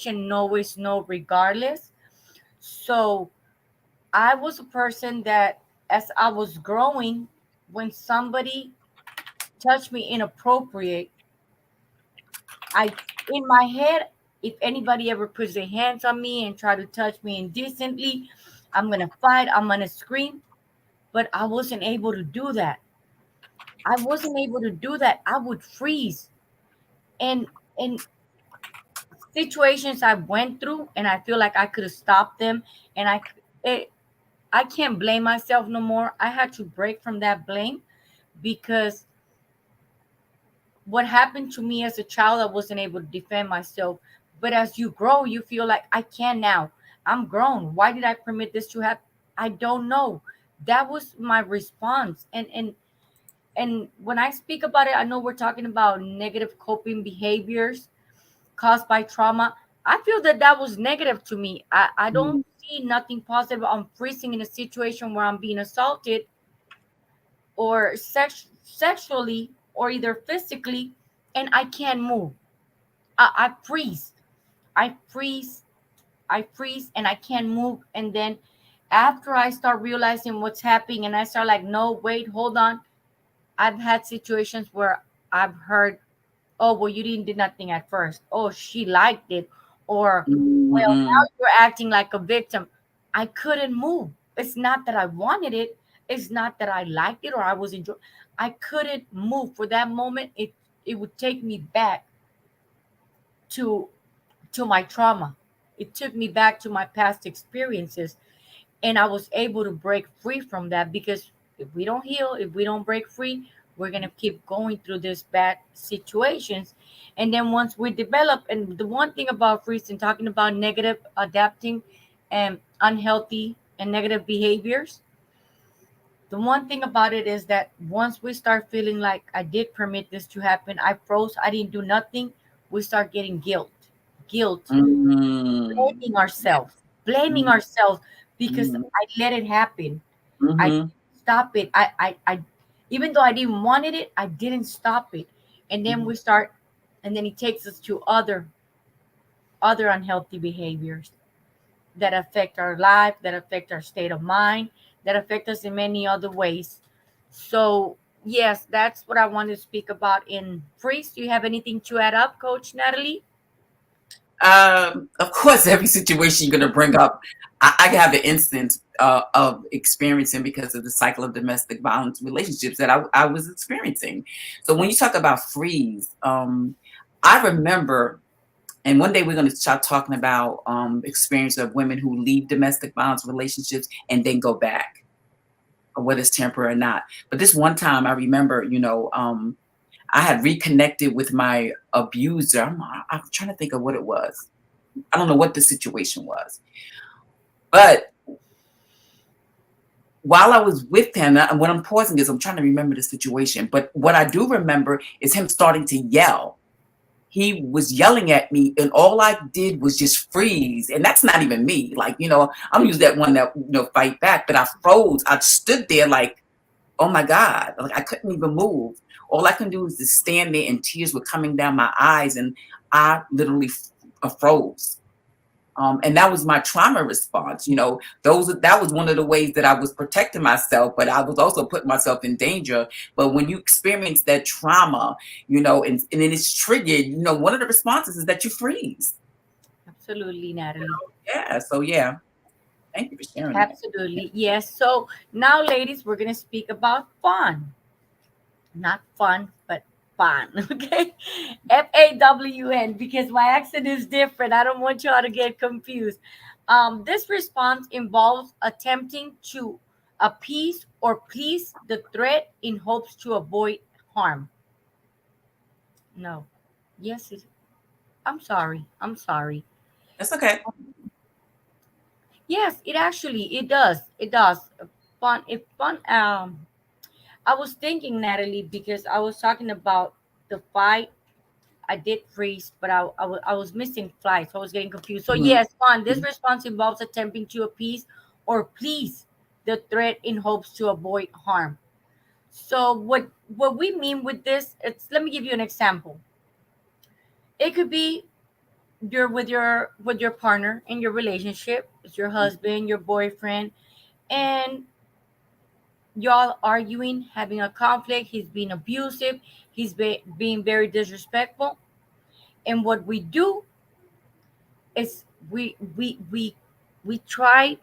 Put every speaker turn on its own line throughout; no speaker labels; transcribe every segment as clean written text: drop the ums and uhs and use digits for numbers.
no is no regardless. So I was a person that, as I was growing, when somebody touched me inappropriate, I, in my head, if anybody ever puts their hands on me and try to touch me indecently, I'm gonna fight, I'm gonna scream. But I wasn't able to do that. I wasn't able to do that. I would freeze. And in situations I went through, and I feel like I could have stopped them, and it, I can't blame myself no more. I had to break from that blame because what happened to me as a child, I wasn't able to defend myself. But as you grow, you feel like I can now. I'm grown. Why did I permit this to happen? I don't know. That was my response. And when I speak about it, I know we're talking about negative coping behaviors caused by trauma. I feel that that was negative to me. I don't
Mm.
see nothing positive on freezing in a situation where I'm being assaulted or sexually or either physically, and I can't move. I freeze. I freeze. I freeze and I can't move. And then after I start realizing what's happening and I start like, no, wait, hold on. I've had situations where I've heard, oh, well, you didn't do nothing at first. Oh, she liked it. Or, well,
Mhm.
now you're acting like a victim. I couldn't move. It's not that I wanted it. It's not that I liked it or I was enjoying. I couldn't move for that moment. It would take me back to my trauma. It took me back to my past experiences, and I was able to break free from that because if we don't heal, if we don't break free, we're going to keep going through these bad situations. And then once we develop, and the one thing about freezing, talking about negative adapting and unhealthy and negative behaviors, the one thing about it is that once we start feeling like I did permit this to happen, I froze, I didn't do nothing, we start getting guilt,
Mhm.
blaming
Mhm.
ourselves because
Mhm.
I let it happen. I
Mhm.
didn't stop it. Even though I didn't wanted it, I didn't stop it. And then
Mhm.
we start, and then it takes us to other unhealthy behaviors that affect our life, that affect our state of mind, that affect us in many other ways. So yes, that's what I want to speak about in freeze. Do you have anything to add up, Coach Natalie?
Of course, every situation you're going to bring up, I have an instance of experiencing because of the cycle of domestic violence relationships that I was experiencing. So when you talk about freeze, I remember, and one day we're going to start talking about experience of women who leave domestic violence relationships and then go back, or whether it's temporary or not. But this one time, I remember, I had reconnected with my abuser. I'm trying to think of what it was. I don't know what the situation was, but while I was with him, and what I'm pausing is I'm trying to remember the situation. But what I do remember is him starting to yell. He was yelling at me, and all I did was just freeze. And that's not even me. Like, I'm usually that one that fight back, but I froze. I stood there like, oh my God, like I couldn't even move. All I can do is just stand there, and tears were coming down my eyes, and I literally froze. And that was my trauma response. That was one of the ways that I was protecting myself, but I was also putting myself in danger. But when you experience that trauma, and then it's triggered, one of the responses is that you freeze.
Absolutely, Natalie.
Yeah. So yeah, thank you for sharing that.
Absolutely. Yes. So now, ladies, we're going to speak about fun. Not fun, but fun. Okay. FAWN, because my accent is different. I don't want y'all to get confused. This response involves attempting to appease or please the threat in hopes to avoid harm. No. Yes. I'm sorry. I'm sorry.
That's okay.
Yes, it actually it does. It does. Fun. If fun. I was thinking, Natalie, because I was talking about the fight. I did freeze, but I was missing flight, so I was getting confused. So
Mhm.
yes, fun. This response involves attempting to appease or please the threat in hopes to avoid harm. So what we mean with this, it's let me give you an example. It could be you're with your partner in your relationship, it's your husband, your boyfriend, and y'all arguing, having a conflict. He's being abusive. Being very disrespectful. And what we do is we try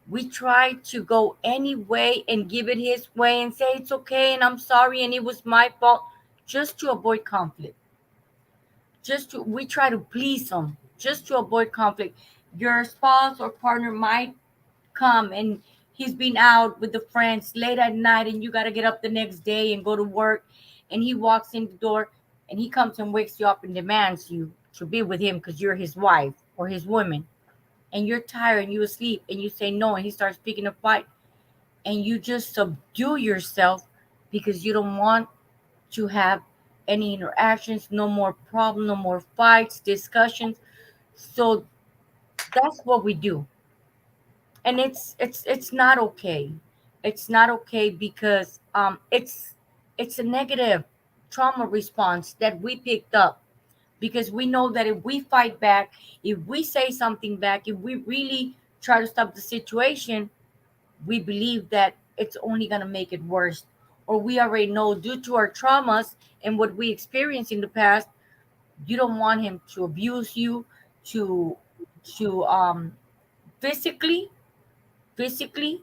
we try to go any way and give it his way and say it's okay and I'm sorry and it was my fault, just to avoid conflict. Just to We try to please him just to avoid conflict. Your spouse or partner might come and he's been out with the friends late at night and you got to get up the next day and go to work, and he walks in the door and he comes and wakes you up and demands you to be with him because you're his wife or his woman, and you're tired and you asleep and you say no and he starts picking a fight, and you just subdue yourself because you don't want to have any interactions, no more problem, no more fights, discussions. So that's what we do. And it's not okay. It's not okay because it's a negative trauma response that we picked up, because we know that if we fight back, if we say something back, if we really try to stop the situation, we believe that it's only going to make it worse. Or we already know, due to our traumas and what we experienced in the past, you don't want him to abuse you, to physically physically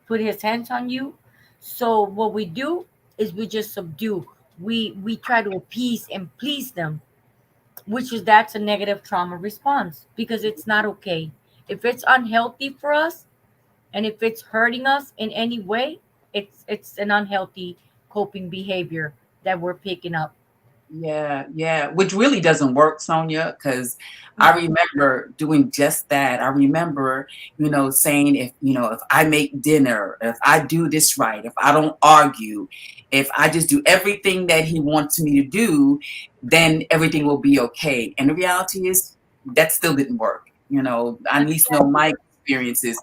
put his hands on you. So what we do is we just subdue. We try to appease and please them, which is that's a negative trauma response, because it's not okay. If it's unhealthy for us and if it's hurting us in any way, it's an unhealthy coping behavior that we're picking up.
Yeah, yeah, which really doesn't work, Sonia, because I
No.
remember doing just that. I remember, saying if I make dinner, if I do this right, if I don't argue, if I just do everything that he wants me to do, then everything will be okay. And the reality is that still didn't work. I at least know my experiences.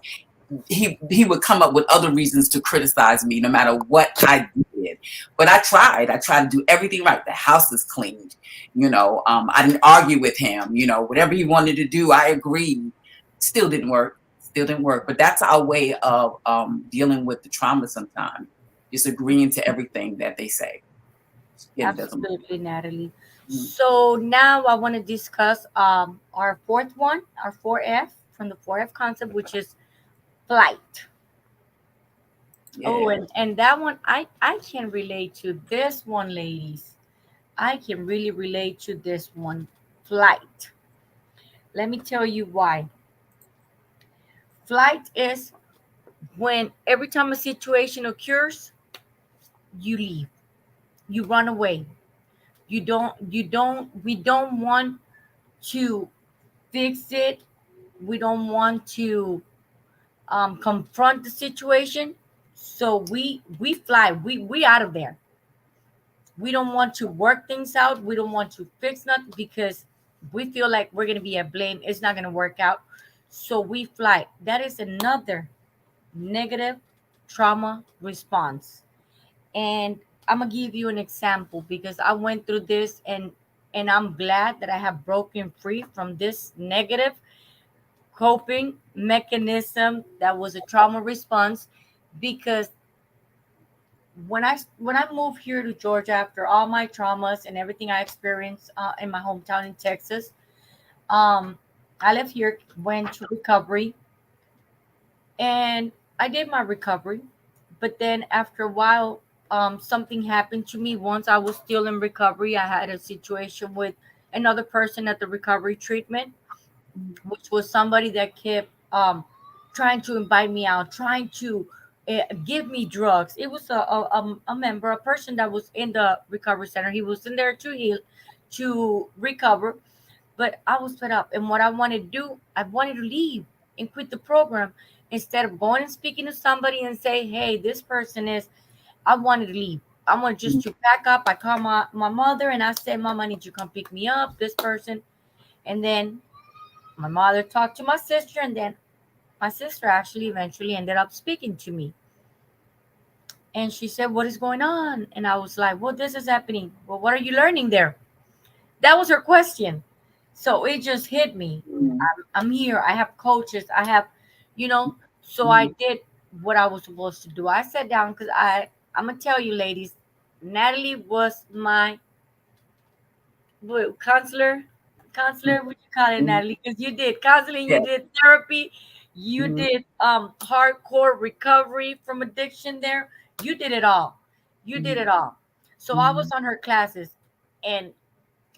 He would come up with other reasons to criticize me no matter what I did. But I tried to do everything right. The house was cleaned. I didn't argue with him. Whatever he wanted to do, I agreed. Still didn't work. But that's our way of dealing with the trauma sometimes, just agreeing to everything that they say. It doesn't work.
Absolutely, Natalie.
Mhm.
So now I want to discuss our fourth one, our 4F, from the 4F concept, which is flight. Oh,
Yeah.
and that one, I can relate to this one, ladies. I can really relate to this one, flight. Let me tell you why. Flight is when every time a situation occurs, you leave, you run away. We don't want to fix it. We don't want to confront the situation. So we fly. We out of there. We don't want to work things out. We don't want to fix nothing because we feel like we're gonna be at blame. It's not gonna work out. So we fly. That is another negative trauma response. And I'm gonna give you an example because I went through this, and I'm glad that I have broken free from this negative coping mechanism that was a trauma response. Because when I moved here to Georgia after all my traumas and everything I experienced in my hometown in Texas, um, I left here, went to recovery, and I did my recovery. But then after a while, something happened to me. Once I was still in recovery, I had a situation with another person at the recovery treatment, which was somebody that kept trying to invite me out, trying to give me drugs. It was a member, a person that was in the recovery center. He was in there to heal, to recover, but I was fed up. And what I wanted to do, I wanted to leave and quit the program instead of going and speaking to somebody and say, hey, this person is, I wanted to leave. I wanted just to pack up. I called my mother and I said, Mom, I need you to come pick me up, this person. And then my mother talked to my sister, and then my sister actually eventually ended up speaking to me. And she said, what is going on? And I was like, well, this is happening. Well, what are you learning there? That was her question. So it just hit me.
Mhm.
I'm here. I have coaches. I have, you know. So I
Mhm.
did what I was supposed to do. I sat down because I'm gonna tell you, ladies, Natalie was my counselor. Counselor, what you call it,
Mhm.
Natalie? Because you did counseling, you
Yeah.
did therapy, you
Mhm.
did hardcore recovery from addiction. There, you did it all. You did
Mhm.
it all. So I was
Mhm.
on her classes, and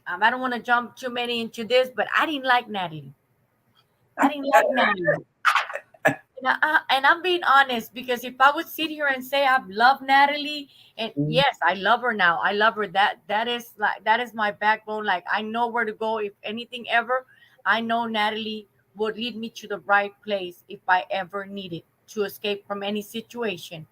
I don't want to jump too many into this, but I didn't like Natalie. I didn't like Natalie. And I'm being honest because if I would sit here and say I've loved Natalie, and
Mhm.
yes, I love her now. I love her. That is like that is my backbone. Like I know where to go if anything ever. I know Natalie would lead me to the right place if I ever needed to escape from any situation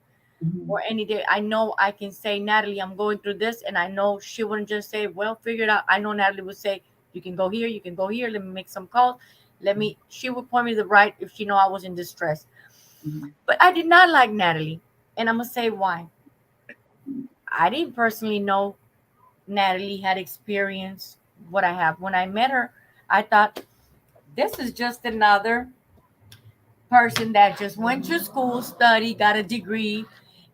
Mhm.
or any day. I know I can say, Natalie, I'm going through this, and I know she wouldn't just say, well, figure it out. I know Natalie would say, you can go here, you can go here. Let me make some calls. Let me. She would point me to the right if she know I was in distress.
Mhm.
But I did not like Natalie, and I'm gonna say why. I didn't personally know Natalie had experienced what I have. When I met her, I thought this is just another person that just went to school, study, got a degree,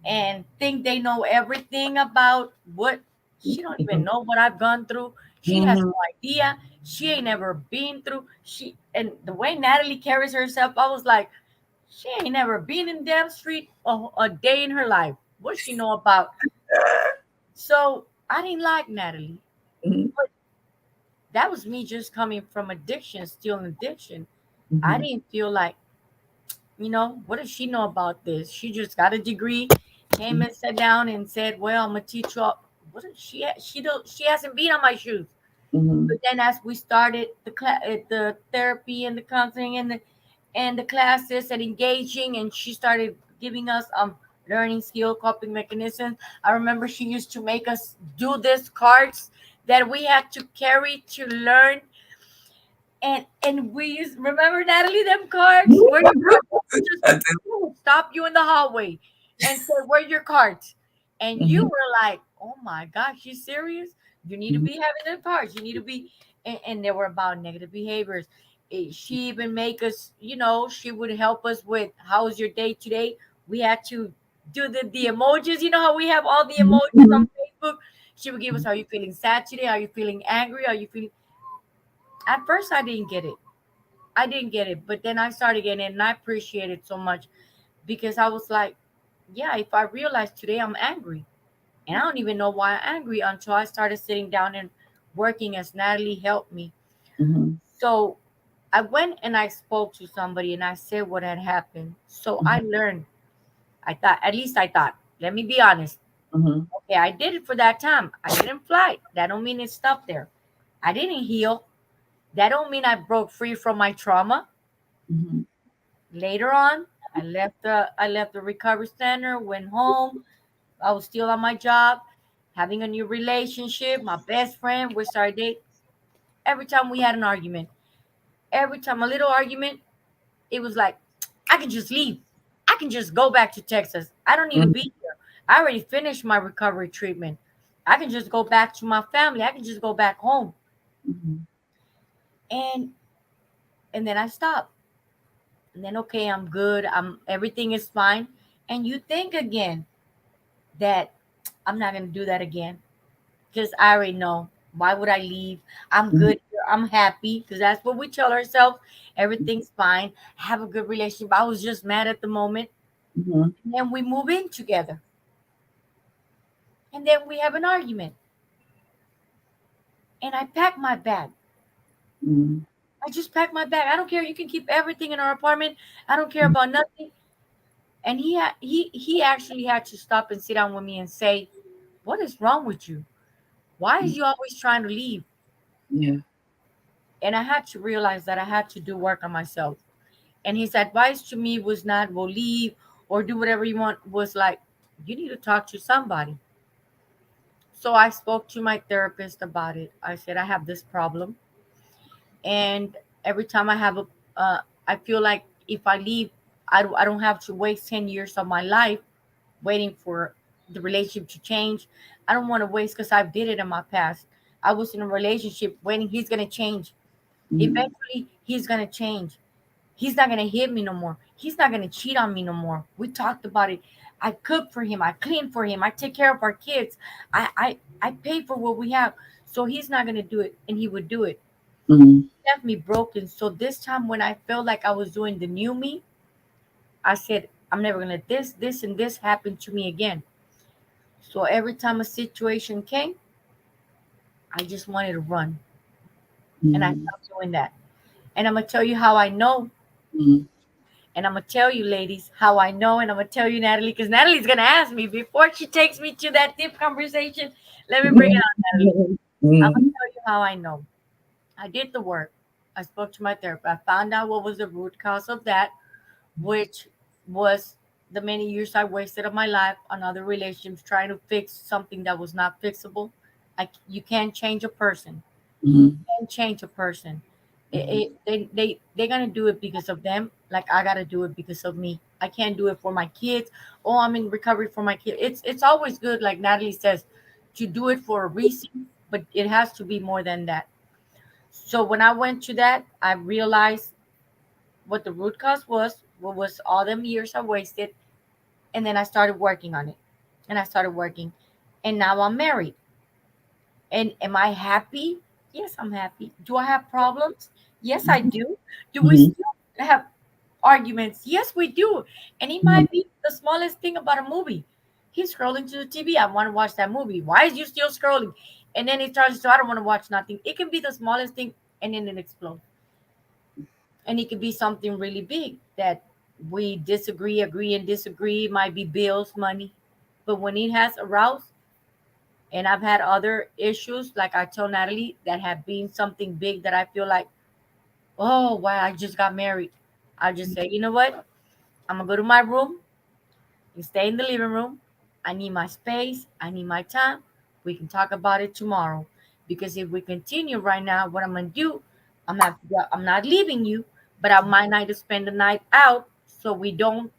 and think they know everything about what she don't even know what I've gone through. She has
Mhm.
no idea. She ain't never been through. She and the way Natalie carries herself, I was like, she ain't never been in damn street a day in her life. What she know about? So I didn't like Natalie,
Mhm.
but that was me just coming from addiction, still in addiction. I
Mhm.
didn't feel like, what does she know about this? She just got a degree, came
Mhm.
and sat down and said, "Well, I'm gonna teach you." What did she don't she hasn't been on my shoes.
Mhm.
But then as we started the therapy and the counseling and the classes and engaging, and she started giving us learning skill coping mechanisms. I remember she used to make us do these cards that we had to carry to learn, and we used, remember, Natalie, them cards? Where your cards? She just
I do.
she would stop you in the hallway and say, "Where your cards?" And you
Mhm.
were like, "Oh my gosh, you serious? You need to
Mhm.
be having them cards. You need to be." And they were about negative behaviors. She even make us, she would help us with how's your day today. We had to do the emojis. You know how we have all the emojis on
Mhm.
Facebook. She would give us, "Are you feeling sad today? Are you feeling angry? Are you feeling?" At first, I didn't get it. I didn't get it, but then I started getting it, and I appreciate it so much because I was like, yeah, if I realize today I'm angry, and I don't even know why I'm angry until I started sitting down and working as Natalie helped me.
Mhm.
So I went and I spoke to somebody and I said what had happened. So I
Mhm.
learned. I thought, at least I thought, let me be honest.
Mhm.
Okay, I did it for that time. I didn't fly. That don't mean it stopped there. I didn't heal. That don't mean I broke free from my trauma.
Mhm.
Later on, I left the recovery center, went home. I was still on my job, having a new relationship. My best friend, we started dating. Every time we had an argument, every time a little argument, it was like, I can just leave. I can just go back to Texas. I don't need to
Mhm.
be here. I already finished my recovery treatment. I can just go back to my family. I can just go back home.
Mhm.
And and then I stopped. And then okay, I'm good. Everything is fine. And you think again that I'm not gonna do that again because I already know. Why would I leave? I'm
Mhm.
good here. I'm happy because that's what we tell ourselves. Everything's fine. Have a good relationship. I was just mad at the moment.
Mhm.
And then we move in together. And then we have an argument. And I pack my bag.
Mhm.
I just pack my bag. I don't care. You can keep everything in our apartment. I don't care about nothing. And he actually had to stop and sit down with me and say, "What is wrong with you? Why is
Mhm.
you always trying to leave?"
Yeah.
And I had to realize that I had to do work on myself. And his advice to me was not, "Well, leave or do whatever you want," was like, "You need to talk to somebody." So I spoke to my therapist about it. I said, "I have this problem. And every time I feel like if I leave, I don't have to waste 10 years of my life waiting for the relationship to change. I don't want to waste because I did it in my past. I was in a relationship waiting he's going to change.
Mm-hmm.
Eventually, he's gonna change. He's not gonna hit me no more. He's not gonna cheat on me no more. We talked about it. I cook for him. I clean for him. I take care of our kids. I pay for what we have. So he's not gonna do it, and he would do it.
Mm-hmm.
Left me broken. So this time, when I felt like I was doing the new me, I said, I'm never gonna let this, and this happen to me again. So every time a situation came, I just wanted to run, and I
Mm-hmm.
stopped doing that. And I'm gonna tell you how I know.
Mm-hmm.
And I'm gonna tell you, ladies, how I know, and I'm gonna tell you, Natalie, because Natalie's gonna ask me before she takes me to that deep conversation. Let me bring it on, Natalie. I'm gonna tell you how I know. I did the work. I spoke to my therapist. I found out what was the root cause of that, which was the many years I wasted of my life on other relationships trying to fix something that was not fixable. You can't change a person.
Mm-hmm.
Can change a person. They're gonna do it because of them. Like I gotta do it because of me. I can't do it for my kids. Oh, I'm in recovery for my kids. It's always good, like Natalie says, to do it for a reason, but it has to be more than that. So when I went to that, I realized what the root cause was. What was all them years I wasted, and then I started working on it, and I started working, and now I'm married. And am I happy? Yes, I'm happy. Do I have problems? Yes, I do. Do we
Mm-hmm.
still have arguments? Yes, we do. And it might be the smallest thing about a movie. He's scrolling to the TV. I want to watch that movie. Why is you still scrolling? And then it turns to I don't want to watch nothing. It can be the smallest thing and then it explodes. And it could be something really big that we disagree, agree, and disagree. It might be bills, money. But when it has aroused, and I've had other issues, like I told Natalie, that have been something big that I feel like, oh, wow, I just got married. I just say, you know what? I'm going to go to my room and stay in the living room. I need my space. I need my time. We can talk about it tomorrow. Because if we continue right now, what I'm going to do, I'm not leaving you, but I might not to spend the night out so we don't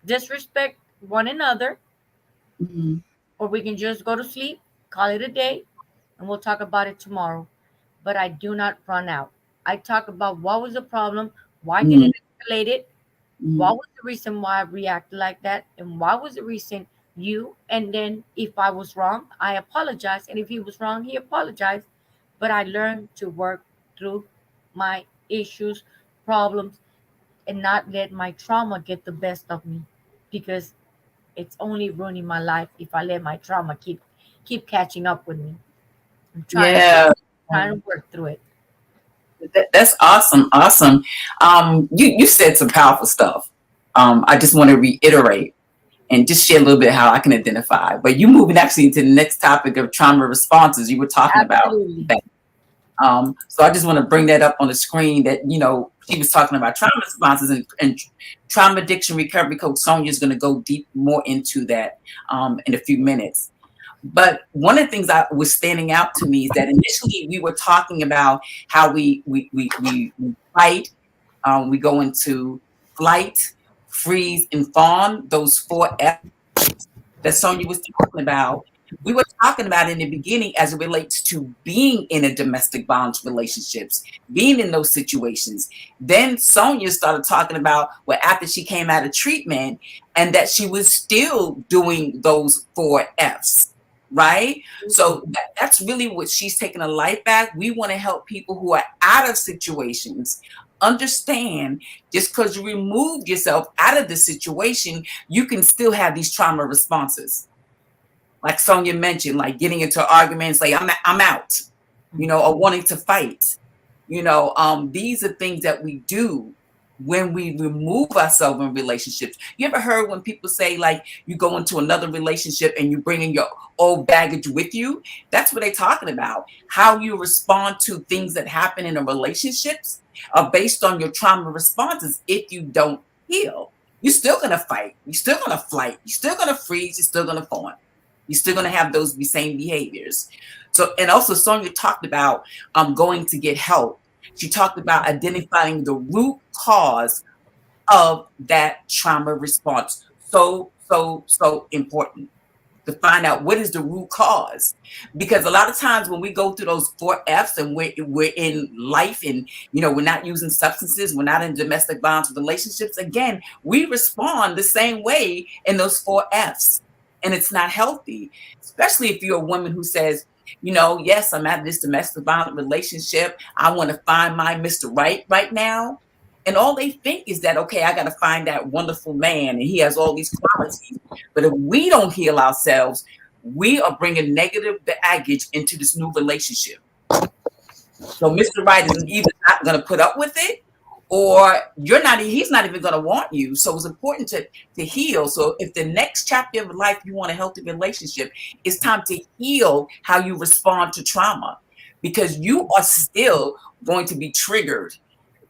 disrespect one another,
Mm-hmm.
or we can just go to sleep, call it a day, and we'll talk about it tomorrow. But I do not run out. I talk about what was the problem, why did it escalate it, what was the reason why I reacted like that, and what was the reason you, and then if I was wrong, I apologize. And if he was wrong, he apologized. But I learned to work through my issues, problems, and not let my trauma get the best of me because it's only ruining my life if I let my trauma keep catching up with me. I'm
Yeah.
trying to work through it.
That's awesome. Awesome. You said some powerful stuff. I just want to reiterate and just share a little bit how I can identify. But you moving actually to the next topic of trauma responses, you were talking about
Absolutely.
that. So I just want to bring that up on the screen that, she was talking about trauma responses and trauma addiction recovery coach Sonia is going to go deep more into that in a few minutes. But one of the things that was standing out to me is that initially we were talking about how we fight, we go into flight, freeze, and fawn, those 4 F's that Sonia was talking about. We were talking about in the beginning as it relates to being in a domestic violence relationships, being in those situations. Then Sonia started talking about after she came out of treatment and that she was still doing those 4 F's, right? So that's really what she's taking a life back. We want to help people who are out of situations understand just because you removed yourself out of the situation, you can still have these trauma responses. Like Sonia mentioned, like getting into arguments, like I'm out, or wanting to fight. These are things that we do when we remove ourselves in relationships. You ever heard when people say, like, you go into another relationship and you bring in your old baggage with you? That's what they're talking about. How you respond to things that happen in a relationships are based on your trauma responses. If you don't heal, you're still going to fight. You're still going to flight. You're still going to freeze. You're still going to fawn. You're still going to have those same behaviors. So, and also Sonia talked about going to get help. She talked about identifying the root cause of that trauma response. So important. to find out what is the root cause. Because a lot of times when we go through those 4 F's and we're in life and, we're not using substances, we're not in domestic violence relationships, again, we respond the same way in those 4 F's. And it's not healthy, especially if you're a woman who says, yes, I'm at this domestic violence relationship. I want to find my Mr. Right now. And all they think is that, okay, I got to find that wonderful man and he has all these qualities. But if we don't heal ourselves, we are bringing negative baggage into this new relationship. So Mr. Right is either not going to put up with it, or he's not even going to want you. So it's important to heal. So if the next chapter of life, you want a healthy relationship, it's time to heal how you respond to trauma, because you are still going to be triggered,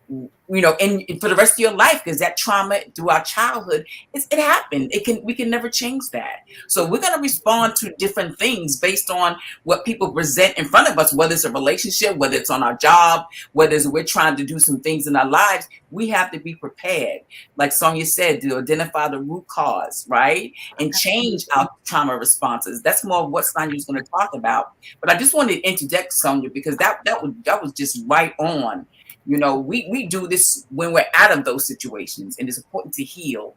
and for the rest of your life, because that trauma through our childhood, it happened. We can never change that. So we're going to respond to different things based on what people present in front of us, whether it's a relationship, whether it's on our job, whether we're trying to do some things in our lives. We have to be prepared, like Sonia said, to identify the root cause, right? And change our trauma responses. That's more of what Sonia was going to talk about. But I just wanted to interject, Sonia, because that was just right on. We do this when we're out of those situations, and it's important to heal.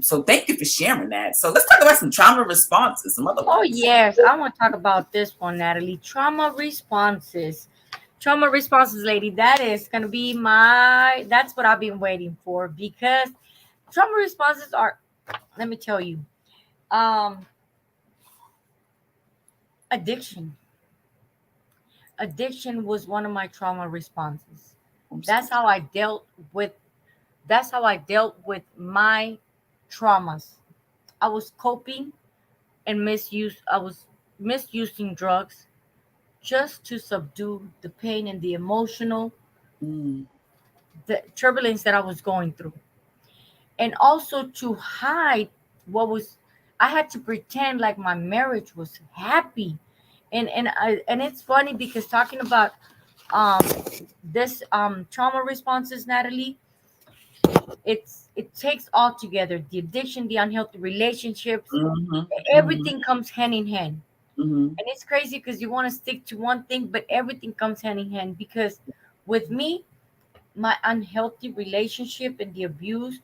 So thank you for sharing that. So let's talk about some trauma responses, some other
Oh,
ones.
yes. I want to talk about this one, Natalie. Trauma responses. Trauma responses, lady. That is going to be that's what I've been waiting for, because trauma responses are, let me tell you, um, addiction. Addiction was one of my trauma responses. That's how I dealt with, my traumas. I was coping and I was misusing drugs just to subdue the pain and the emotional,
Mm,
the turbulence that I was going through. And also to hide what was, I had to pretend like my marriage was happy. And it's funny because talking about um this trauma responses, Natalie, it takes all together: the addiction, the unhealthy relationships,
mhm, mhm,
everything comes hand in hand.
mhm,
And it's crazy because you want to stick to one thing, but everything comes hand in hand. Because with me, my unhealthy relationship and the abuse,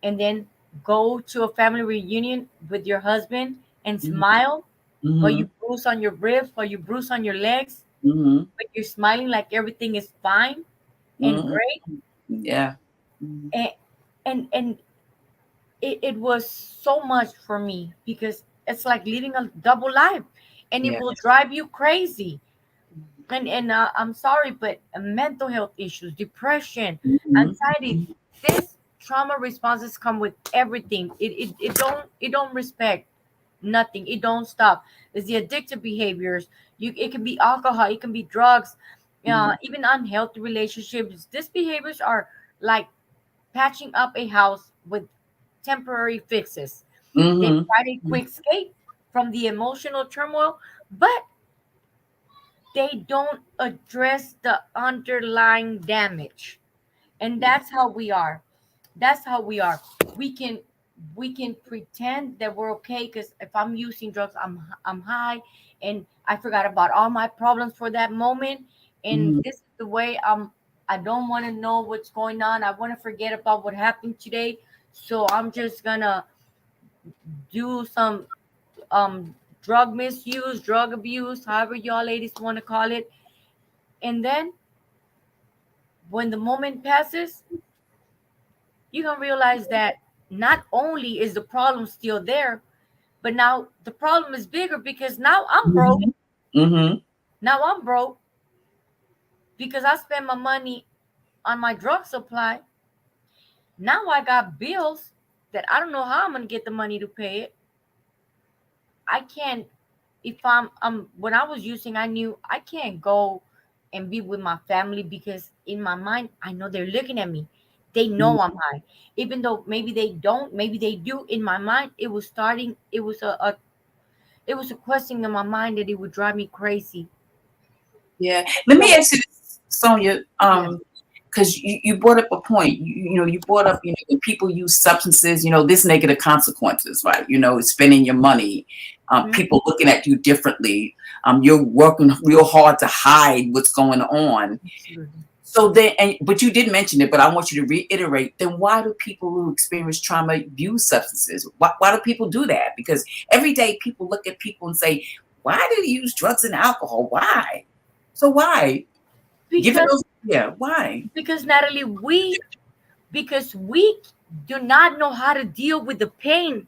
and then go to a family reunion with your husband and
mhm,
smile while you
mhm,
bruise on your ribs, while you bruise on your legs,
mhm,
but you're smiling like everything is fine and
mhm.
great.
Yeah. Mhm.
And it was so much for me, because it's like living a double life, and it
Yeah.
will drive you crazy. And I'm sorry, but mental health issues, depression,
Mhm,
anxiety,
mhm,
this trauma responses come with everything. It don't respect nothing. It don't stop. It's the addictive behaviors. It can be alcohol, it can be drugs,
mhm,
even unhealthy relationships. These behaviors are like patching up a house with temporary fixes. They
mhm,
provide a quick escape from the emotional turmoil, but they don't address the underlying damage. And
yeah.
that's how we are. That's how we are. We can pretend that we're okay, because if I'm using drugs, I'm high, and I forgot about all my problems for that moment. And
Mhm.
this is the way I don't want to know what's going on. I want to forget about what happened today. So I'm just gonna do some drug misuse, drug abuse, however y'all ladies want to call it. And then when the moment passes, you can realize that not only is the problem still there, but now the problem is bigger, because now I'm broke.
Mhm. Mhm.
Now I'm broke because I spent my money on my drug supply. Now I got bills that I don't know how I'm gonna get the money to pay it. I can't. If I'm when I was using, I knew I can't go and be with my family, because in my mind I know they're looking at me. They know I'm high, even though maybe they don't, maybe they do. In my mind, it was starting. It was a question in my mind that it would drive me crazy.
Yeah. Let me
So
ask you this, Sonia,
yes,
because you brought up a point. You brought up, when people use substances, this negative consequences, right? It's spending your money.
Mhm.
people looking at you differently. You're working real hard to hide what's going on.
Absolutely.
So then, but you did mention it, but I want you to reiterate. Then why do people who experience trauma use substances? Why do people do that? Because every day people look at people and say, "Why do you use drugs and alcohol? Why?" So why? Given
Because
those, yeah, why?
Natalie, we do not know how to deal with the pain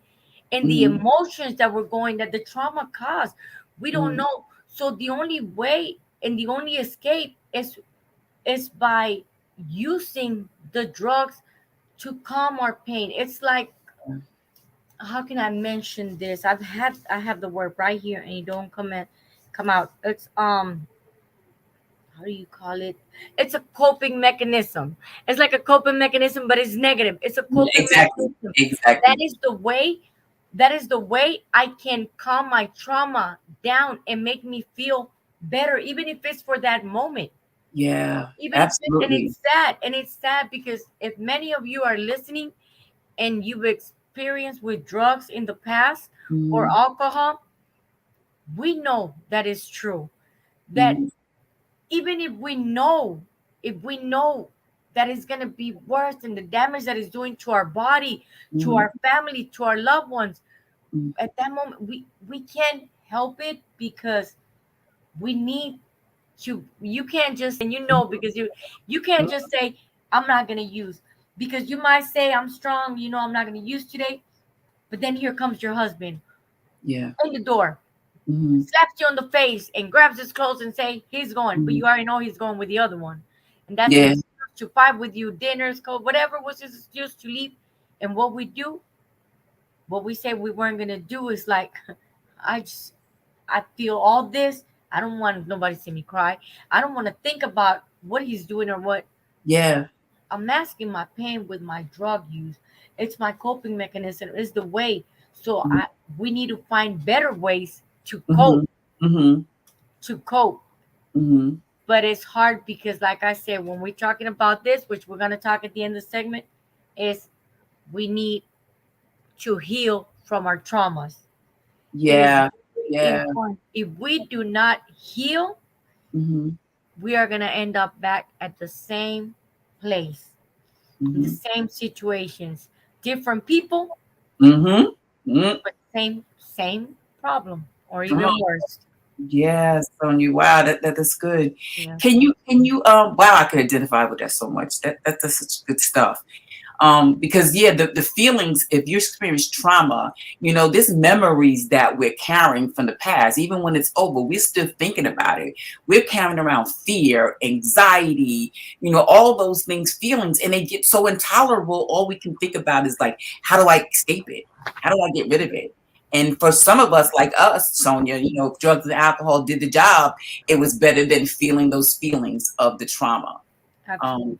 and the
Mhm,
emotions that we're going that the trauma caused. We don't
mhm,
know. So the only way and the only escape is by using the drugs to calm our pain. It's like, how can I mention this? I have the word right here and you don't come out. It's how do you call it? It's a coping mechanism. It's like a coping mechanism, but it's negative. It's a coping
exactly,
mechanism. That
exactly.
is the way. That is the way I can calm my trauma down and make me feel better, even if it's for that moment.
Yeah,
Even if it,
absolutely.
and it's sad because if many of you are listening and you've experienced with drugs in the past or
Mhm,
alcohol, we know that is true. That
mhm,
even if we know that it's going to be worse than the damage that it's doing to our body, to
mhm,
our family, to our loved ones,
mhm,
at that moment we can't help it because we need to. You can't just, and you know, because you can't just say I'm not going to use, because you might say I'm strong, I'm not going to use today, but then here comes your husband
yeah.
in the door,
Mhm,
slaps you on the face and grabs his clothes and say he's going, but
mhm,
you already know he's going with the other one, and that's an
yeah,
excuse to fight with you, dinners, whatever was his excuse to leave. And what we say we weren't gonna do is like, I just I feel all this. I don't want nobody to see me cry. I don't want to think about what he's doing or what.
yeah.
I'm masking my pain with my drug use. It's my coping mechanism. It's the way. So
Mhm,
I we need to find better ways to cope.
mhm, mhm,
To cope.
mhm.
But it's hard because, like I said, when we're talking about this, which we're going to talk at the end of the segment, is we need to heal from our traumas. It is
Yeah,
very
yeah.
important. If we do not heal,
Mhm,
we are going to end up back at the same place, in the
mhm,
same situations, different people,
mhm, mm.
but same problem, or
Oh,
even worse.
yes, Sonia. Wow, that is good.
Yeah.
Can you wow, I can identify with that so much. That's such good stuff. Because yeah, the feelings, if you experience trauma, there's memories that we're carrying from the past. Even when it's over, we're still thinking about it. We're carrying around fear, anxiety, all those things, feelings, and they get so intolerable. All we can think about is like, how do I escape it? How do I get rid of it? And for some of us, like us, Sonia, if drugs and alcohol did the job, it was better than feeling those feelings of the trauma. Um,
Absolutely.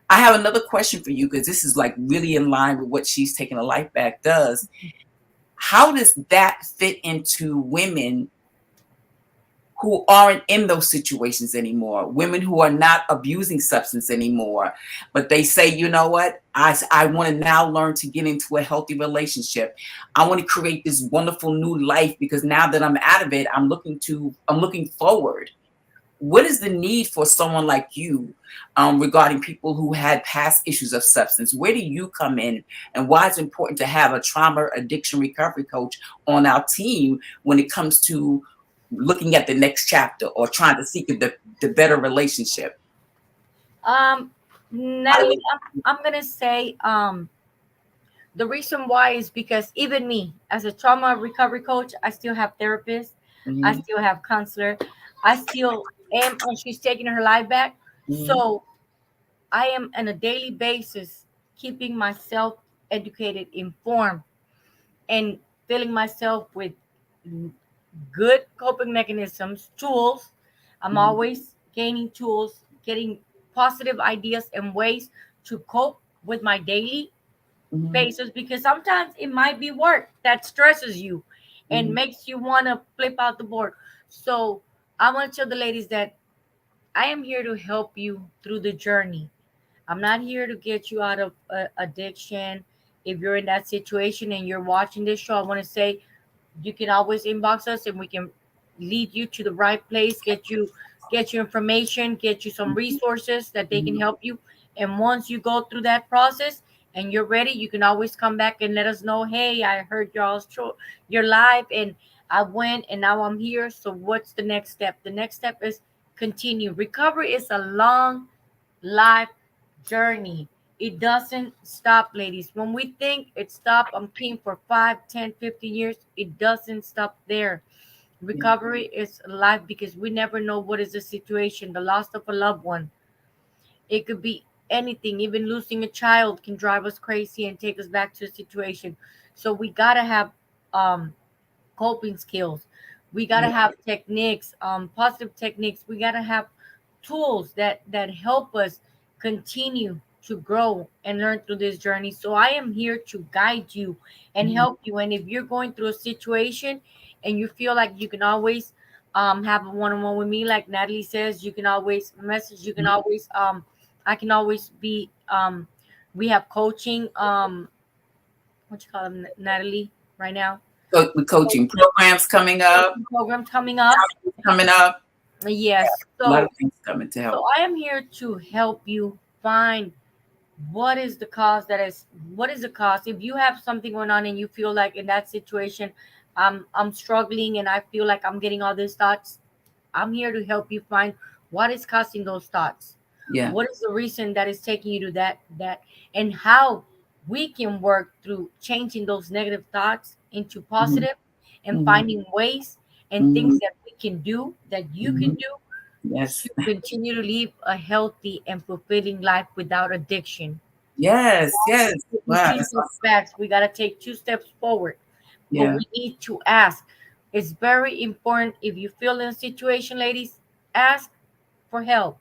I have another question for you because this is like really in line with what She's Taking a Life Back does. How does that fit into women who aren't in those situations anymore? Women who are not abusing substance anymore, but they say, you know what? I want to now learn to get into a healthy relationship. I want to create this wonderful new life because now that I'm out of it, I'm looking forward. What is the need for someone like you regarding people who had past issues of substance? Where do you come in, and why it's important to have a trauma addiction recovery coach on our team when it comes to looking at the next chapter or trying to seek the better relationship?
Um,
How do
Natalie,
we?
I'm gonna say the reason why is because even me, as a trauma recovery coach, I still have therapists, I
Mhm,
still have counselor, I still am on She's Taking Her Life Back.
mhm,
So I am on a daily basis keeping myself educated, informed, and filling myself with good coping mechanisms, tools. I'm
mhm,
always gaining tools, getting positive ideas and ways to cope with my daily
mhm,
basis, because sometimes it might be work that stresses you and
mhm,
makes you want to flip out the board. So I want to tell the ladies that I am here to help you through the journey. I'm not here to get you out of addiction. If you're in that situation and you're watching this show, I want to say you can always inbox us and we can lead you to the right place, get you information, get you some resources that they can
Mhm.
help you. And once you go through that process and you're ready, you can always come back and let us know, hey, I heard your live and I went and now I'm here. So what's the next step? The next step is continue. Recovery is a long life journey. It doesn't stop, ladies. When we think it stopped, I'm clean for 5, 10, 15 years, it doesn't stop there.
Yeah.
Recovery is life because we never know what is the situation, the loss of a loved one. It could be anything. Even losing a child can drive us crazy and take us back to a situation. So we gotta have um coping skills. We gotta
Yeah.
have techniques, positive techniques. We gotta have tools that help us continue to grow and learn through this journey. So I am here to guide you and
Mhm.
help you. And if you're going through a situation and you feel like you can always have a one-on-one with me, like Natalie says, you can always message. You can always I can always be we have coaching what you call them, Natalie, right now.
With coaching programs coming up,
Coaching programs coming up.
coming up,
Yes.
a lot
So
of things coming to
so
help.
I am here to help you find what is the cause that is what is the cause. If you have something going on and you feel like in that situation, I'm struggling and I feel like I'm getting all these thoughts, I'm here to help you find what is causing those thoughts.
Yeah.
What is the reason that is taking you to that and how we can work through changing those negative thoughts into
Hmm.
positive and
Hmm.
finding ways and things
Hmm.
that we can do that you can
Hmm.
do to
Yes.
continue to live a healthy and fulfilling life without addiction.
Yes. Yes.
Taking
Wow.
two
That's
steps
awesome.
back, we got to take two steps forward, but
Yeah.
we need to ask. It's very important. If you feel in a situation, ladies, ask for help.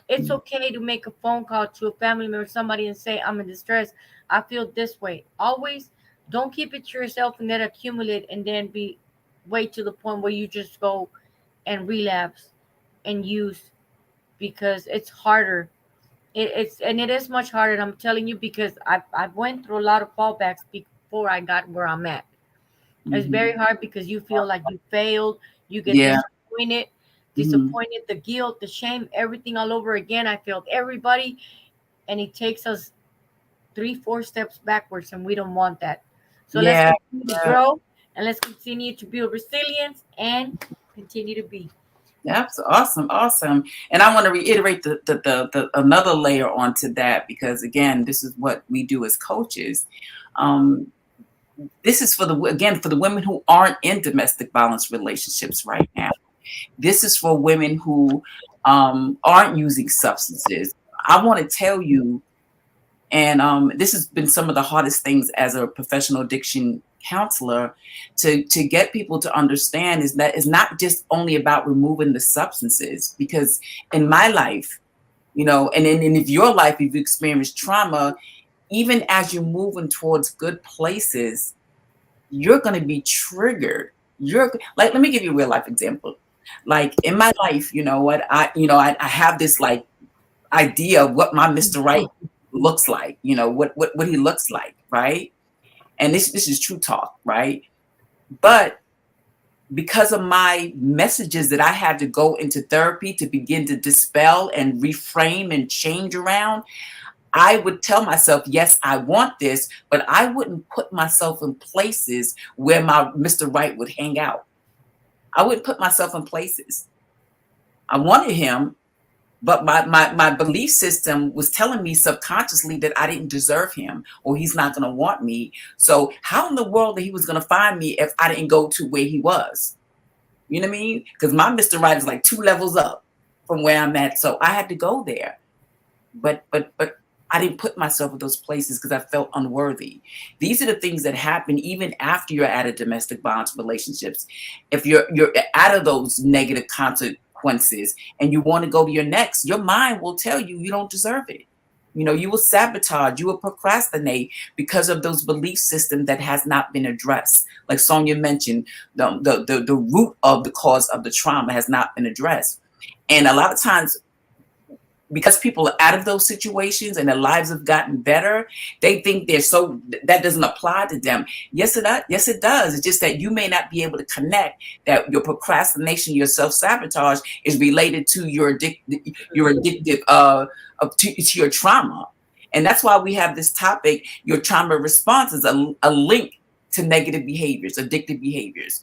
It's
Mm.
okay to make a phone call to a family member, somebody, and say, I'm in distress. I feel this way. Always don't keep it to yourself and then accumulate and then be wait to the point where you just go and relapse and use because it's harder. It's and it is much harder. I'm telling you because I went through a lot of fallbacks before I got where I'm at. It's
Hmm.
very hard because you feel like you failed, you get
Yeah.
disappointed,
Hmm.
the guilt, the shame, everything all over again. I failed everybody, and it takes us 3, 4 steps backwards, and we don't want that. So let's
Yeah.
continue to grow and let's continue to build resilience and continue to be.
That's awesome, awesome. And I want to reiterate the another layer onto that because again, this is what we do as coaches. Um, this is for the again for the women who aren't in domestic violence relationships right now. This is for women who aren't using substances. I want to tell you, and this has been some of the hardest things as a professional addiction counselor to get people to understand is that it's not just only about removing the substances. Because in my life, and if your life, if you experienced trauma, even as you're moving towards good places, you're going to be triggered. You're like, let me give you a real life example. Like in my life, you know what I have this like idea of what my Mr. Right looks like, what he looks like, right? And this is true talk, right? But because of my messages that I had to go into therapy to begin to dispel and reframe and change around, I would tell myself, yes, I want this, but I wouldn't put myself in places where my Mr. Right would hang out. I wouldn't put myself in places. I wanted him, but my belief system was telling me subconsciously that I didn't deserve him or he's not going to want me. So how in the world that he was going to find me if I didn't go to where he was? You know what I mean? Because my Mr. Right is like 2 levels up from where I'm at. So I had to go there. But I didn't put myself in those places because I felt unworthy. These are the things that happen even after you're out of domestic violence relationships. If you're out of those negative consequences and you want to go to your next, your mind will tell you you don't deserve it. You will sabotage, you will procrastinate because of those belief systems that has not been addressed. Like Sonia mentioned, the root of the cause of the trauma has not been addressed. And a lot of times because people are out of those situations and their lives have gotten better, they think they're so that doesn't apply to them. Yes, yes, it does. It's just that you may not be able to connect that your procrastination, your self sabotage, is related to your addictive to your trauma, and that's why we have this topic. Your trauma response is a link to negative behaviors, addictive behaviors,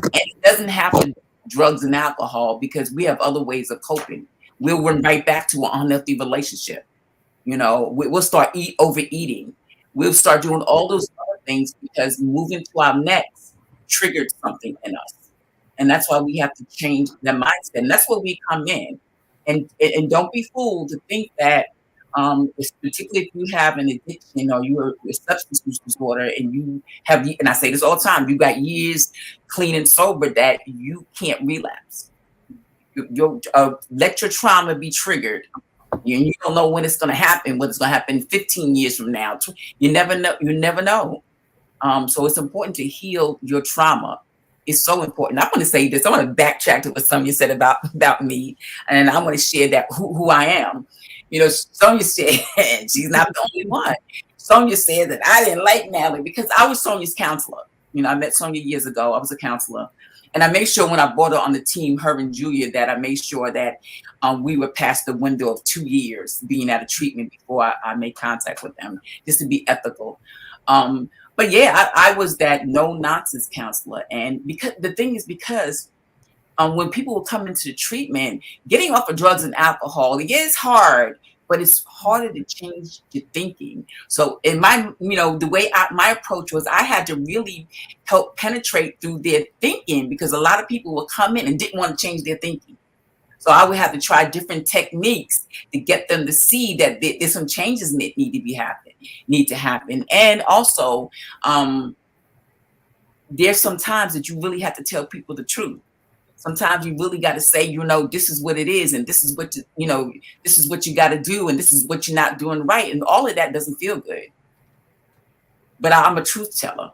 and it doesn't have to be drugs and alcohol because we have other ways of coping. We'll run right back to an unhealthy relationship. We'll start overeating. We'll start doing all those other things because moving to our next triggered something in us. And that's why we have to change the mindset. And that's where we come in. And don't be fooled to think that, particularly if you have an addiction or you're a substance use disorder and you have, and I say this all the time, you got years clean and sober that you can't relapse. Let your trauma be triggered. You don't know when it's going to happen, whether it's going to happen 15 years from now. You never know. You never know. So it's important to heal your trauma. It's so important. I want to say this. I want to backtrack to what Sonia said about me, and I want to share that who I am. Sonia said she's not the only one. Sonia said that I didn't like Natalie because I was Sonia's counselor. I met Sonia years ago. I was a counselor. And I made sure when I brought her on the team, her and Julia, that I made sure that we were past the window of 2 years being out of treatment before I made contact with them, just to be ethical. But yeah, I was that no nonsense counselor. And because the thing is, because when people will come into the treatment, getting off of drugs and alcohol, it is hard, but it's harder to change your thinking. So in the way my approach was, I had to really help penetrate through their thinking because a lot of people would come in and didn't want to change their thinking. So I would have to try different techniques to get them to see that there's some changes that need to happen. And also, there's some times that you really have to tell people the truth. Sometimes you really got to say, this is what it is, and this is this is what you got to do, and this is what you're not doing right, and all of that doesn't feel good. But I'm a truth teller,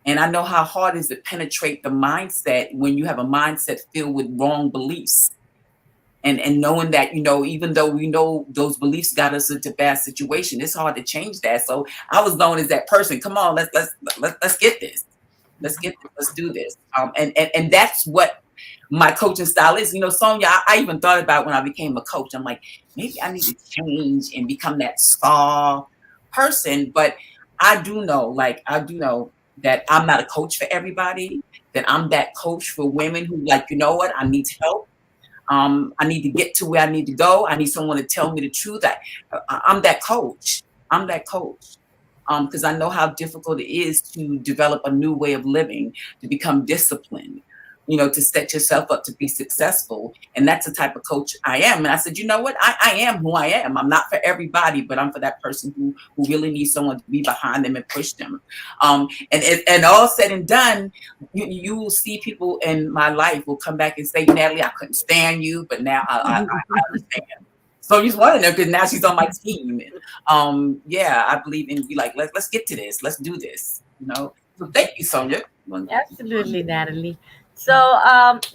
and I know how hard it is to penetrate the mindset when you have a mindset filled with wrong beliefs, and knowing that even though we know those beliefs got us into bad situation, it's hard to change that. So I was known as that person. Come on, let's get this. Let's do this. And that's what my coaching style is. Sonia, I even thought about when I became a coach. I'm like, maybe I need to change and become that star person. But I do know that I'm not a coach for everybody, that I'm that coach for women who what, I need help. I need to get to where I need to go. I need someone to tell me the truth. I'm that coach. I'm that coach. Because I know how difficult it is to develop a new way of living, to become disciplined, to set yourself up to be successful. And that's the type of coach I am. And I said, you know what? I am who I am. I'm not for everybody, but I'm for that person who really needs someone to be behind them and push them. And all said and done, you will see people in my life will come back and say, Natalie, I couldn't stand you, but now I understand. So she's one of them because now she's on my team. Yeah, I believe in let's get to this. Let's do this. So thank you, Sonia.
Absolutely, Natalie. So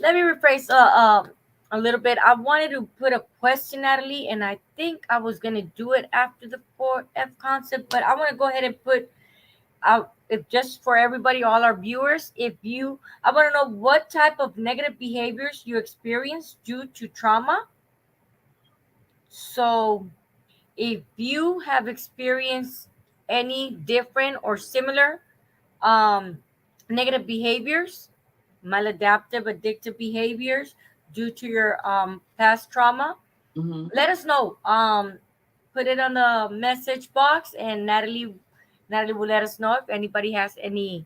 let me rephrase a little bit. I wanted to put a question, Natalie, and I think I was gonna do it after the 4F concept, but I want to go ahead and put out if just for everybody, all our viewers, I want to know what type of negative behaviors you experience due to trauma. So if you have experienced any different or similar um, negative behaviors, maladaptive, addictive behaviors due to your past trauma, let us know. Put it on the message box, and Natalie will let us know if anybody has anything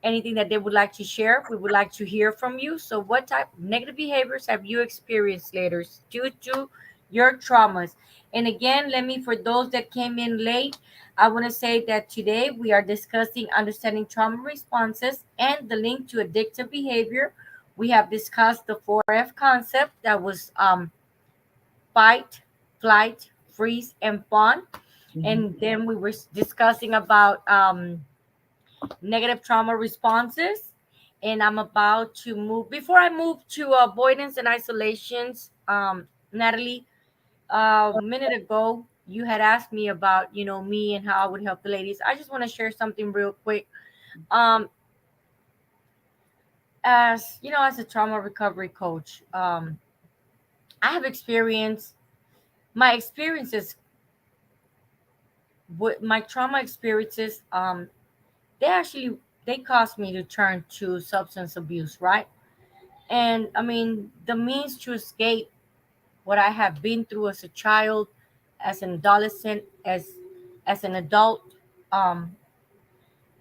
that they would like to share. We would like to hear from you. So, what type of negative behaviors have you experienced later due to your traumas? And again, for those that came in late, I want to say that today we are discussing understanding trauma responses and the link to addictive behavior. We have discussed the 4F concept that was fight, flight, freeze, and fawn. And then we were discussing about negative trauma responses. And I'm about to move. Before I move to avoidance and isolations, Natalie, A minute ago, you had asked me about, me and how I would help the ladies. I just want to share something real quick. Um, as you know, as a trauma recovery coach, I have experience. My experiences, with my trauma experiences, they actually they caused me to turn to substance abuse, right? And I mean, the means to escape what I have been through as a child, as an adolescent, as an adult, um,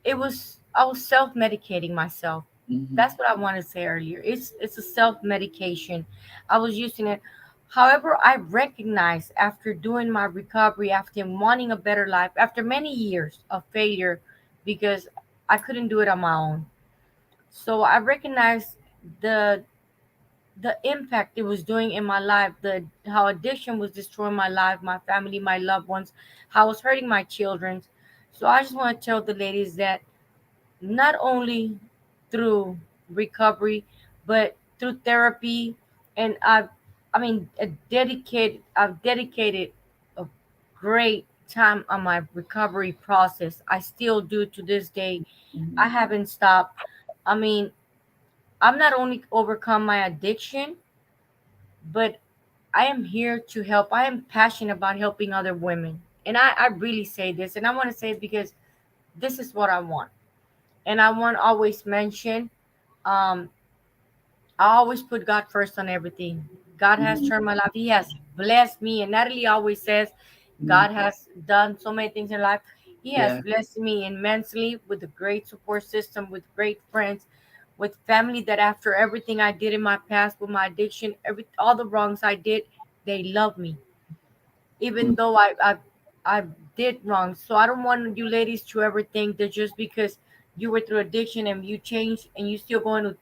it was I was self medicating myself.
Mhm.
That's what I wanted to say earlier. It's a self medication. I was using it. However, I recognized after doing my recovery, after wanting a better life, after many years of failure, because I couldn't do it on my own. So I recognized the the impact it was doing in my life, the how addiction was destroying my life, my family, my loved ones, how it was hurting my children. So I just want to tell the ladies that not only through recovery, but through therapy, and I've dedicated a great time on my recovery process. I still do to this day. I
Mhm.
haven't stopped. I mean, I'm not only overcome my addiction, but I am here to help. I am passionate about helping other women. And I really say this, and I want to say it because this is what I want. And I want to always mention, um, I always put God first on everything. God has
Mhm.
turned my life. He has blessed me. And Natalie always says,
Mhm.
God has done so many things in life. He has
Yeah.
blessed me immensely with a great support system, with great friends, with family that after everything I did in my past with my addiction, all the wrongs I did, they love me. Even
Mhm.
though I did wrong. So I don't want you ladies to ever think that just because you were through addiction and you changed and you still going to,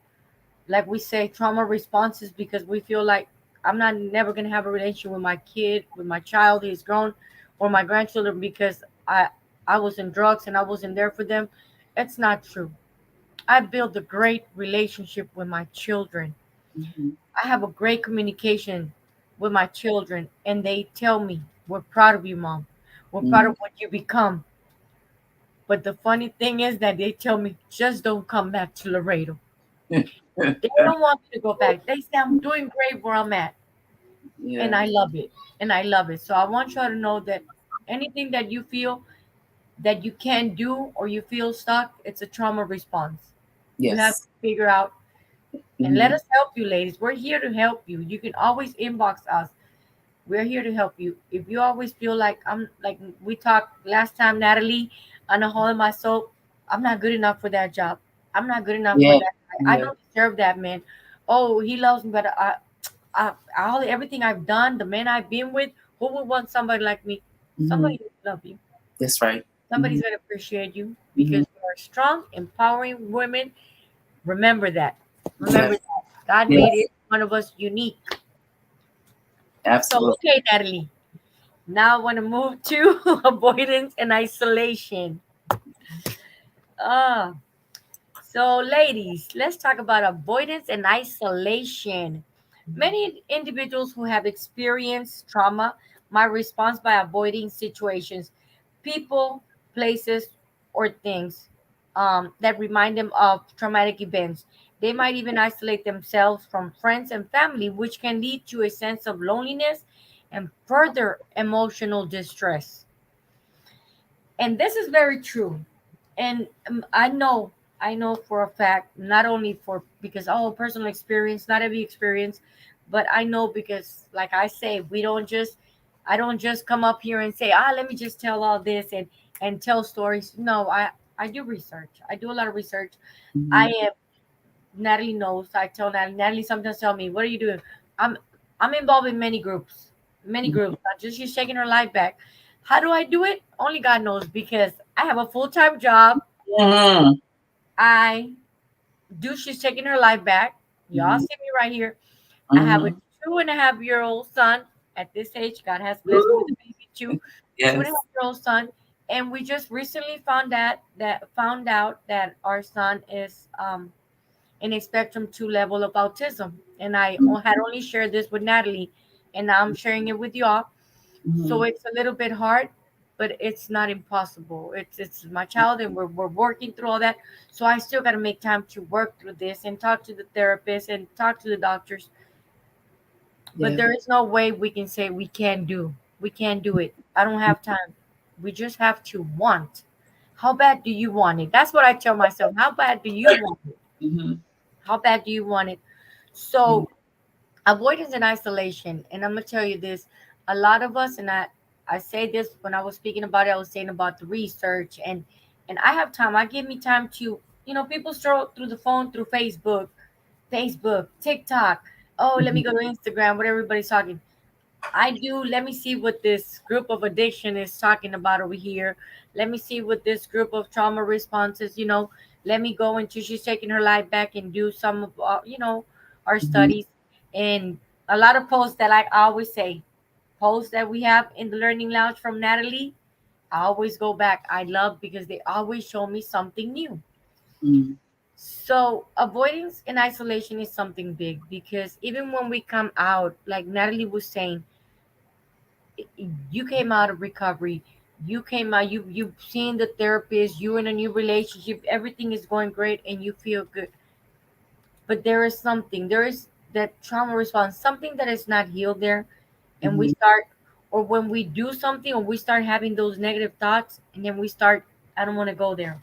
like we say, trauma responses, because we feel like I'm not never gonna have a relationship with my kid, with my child, he's grown, or my grandchildren because I was in drugs and I wasn't there for them. It's not true. I built a great relationship with my children.
Mhm.
I have a great communication with my children, and they tell me, "We're proud of you, mom. We're proud
Mhm.
of what you become." But the funny thing is that they tell me, "Just don't come back to Laredo." They don't want me to go back. They say I'm doing great where I'm at, and
Yeah.
I love it. And I love it. So I want y'all to know that anything that you feel that you can't do or you feel stuck, it's a trauma response. You have to
Yes.
figure out and let
Mhm.
us help you, ladies. We're here to help you. You can always inbox us. We're here to help you. If you always feel like I'm like we talked last time, Natalie, on a hole in my soul, I'm not good enough for that job. I'm not good enough for
Yeah.
that guy. I
Yeah.
don't deserve that man. Oh, he loves me, but all everything I've done, the men I've been with, who would want somebody like me?
Mhm.
Somebody who love you.
That's right.
Somebody's
Mhm.
gonna appreciate you
Mhm.
because you are strong, empowering women. Remember that. Remember
Yes.
that. God made
Yes.
it one of us unique. So
Absolutely.
okay, Natalie. Now I want to move to avoidance and isolation. Ah, so ladies, let's talk about avoidance and isolation. Many individuals who have experienced trauma might respond by avoiding situations, people, places, or things that remind them of traumatic events. They might even isolate themselves from friends and family, which can lead to a sense of loneliness and further emotional distress. And this is very true. And I know for a fact, not only for because personal experience, not every experience, but I know because, like I say, I don't just come up here and say, let me just tell all this and tell stories. No, I do research. I do a lot of research. I
Mhm.
am Natalie knows. I tell Natalie. Natalie sometimes tell me, "What are you doing?" I'm I'm involved in many
Mhm.
groups. Not just she's taking her life back. How do I do it? Only God knows because I have a full-time job.
Mhm.
I do. She's taking her life back. Y'all
Mhm.
see me right here. I have a
Mhm.
2.5-year-old son at this age. God has blessed me with a
Woo.
baby too. Two and a
Yes.
half year old son. And we just recently found out that our son is in a spectrum 2 level of autism. And I
Mhm.
had only shared this with Natalie, and now I'm sharing it with y'all. So
Mhm.
it's a little bit hard, but it's not impossible. It's my child, and we're working through all that. So I still got to make time to work through this and talk to the therapist and talk to the doctors. But
Yeah.
there is no way we can say we can't do it. I don't have time. We just have to want. How bad do you want it? That's what I tell myself. How bad do you want it?
Mhm.
How bad do you want it?
Mhm.
So avoidance and isolation. And I'm gonna tell you this: a lot of us, and I say this when I was speaking about it, I was saying about the research, and I have time. I give me time to, people stroll through the phone, through Facebook, TikTok. Oh, let me
Mhm.
go to Instagram. What everybody's talking. I do. Let me see what this group of addiction is talking about over here. Let me see what this group of trauma responses. Let me go into. She's taking her life back and do some of our
Mhm.
studies, and a lot of posts that I always say, posts that we have in the learning lounge from Natalie. I always go back. I love because they always show me something new.
Mhm.
So avoidance and isolation is something big because even when we come out, like Natalie was saying, you came out of recovery, you came out, you've seen the therapist, you're in a new relationship, everything is going great and you feel good, but there is that trauma response, something that is not healed there. And we
Mhm.
start, or when we do something, or we start having those negative thoughts, and then we start, I don't want to go there,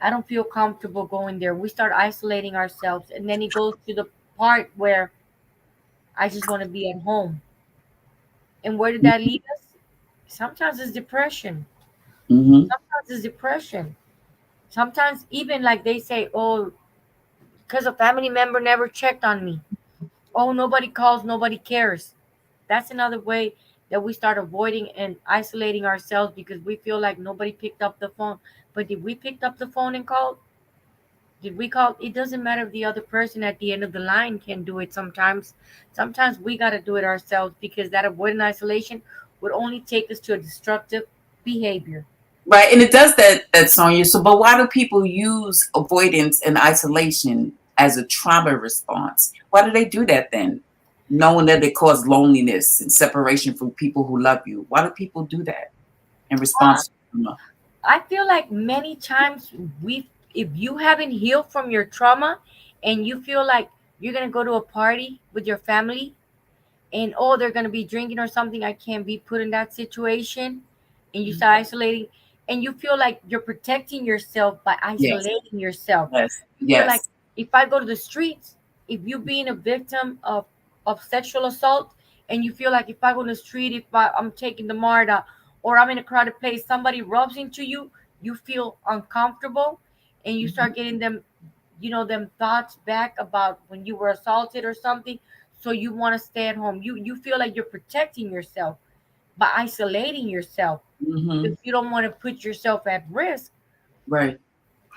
I don't feel comfortable going there, we start isolating ourselves, and then it goes to the part where I just want to be at home. And where did that lead us? Sometimes it's depression.
Mhm.
Sometimes it's depression. Sometimes even like they say, oh, because a family member never checked on me. Oh, nobody calls, nobody cares. That's another way that we start avoiding and isolating ourselves because we feel like nobody picked up the phone. But did we pick up the phone and call? Did we call? It doesn't matter if the other person at the end of the line can do it sometimes. Sometimes we got to do it ourselves because that avoidant isolation would only take us to a destructive behavior.
Right, and it does that, Sonia. So, but why do people use avoidance and isolation as a trauma response? Why do they do that then? Knowing that it causes loneliness and separation from people who love you. Why do people do that in
Uh,
response to trauma?
I feel like many times if you haven't healed from your trauma and you feel like you're going to go to a party with your family and oh, they're going to be drinking or something, I can't be put in that situation, and you start isolating, and you feel like you're protecting yourself by
Yes,
isolating yourself.
yes,
You feel like
yes.
if I go to the streets, if you being a victim of sexual assault, and you feel like if I go to the street, if I'm taking the MARTA, or I'm in a crowded place, somebody rubs into you, you feel uncomfortable, and you
Mhm.
start getting them thoughts back about when you were assaulted or something, so you want to stay at home. You feel like you're protecting yourself by isolating yourself
Mhm.
because you don't want to put yourself at risk
Right.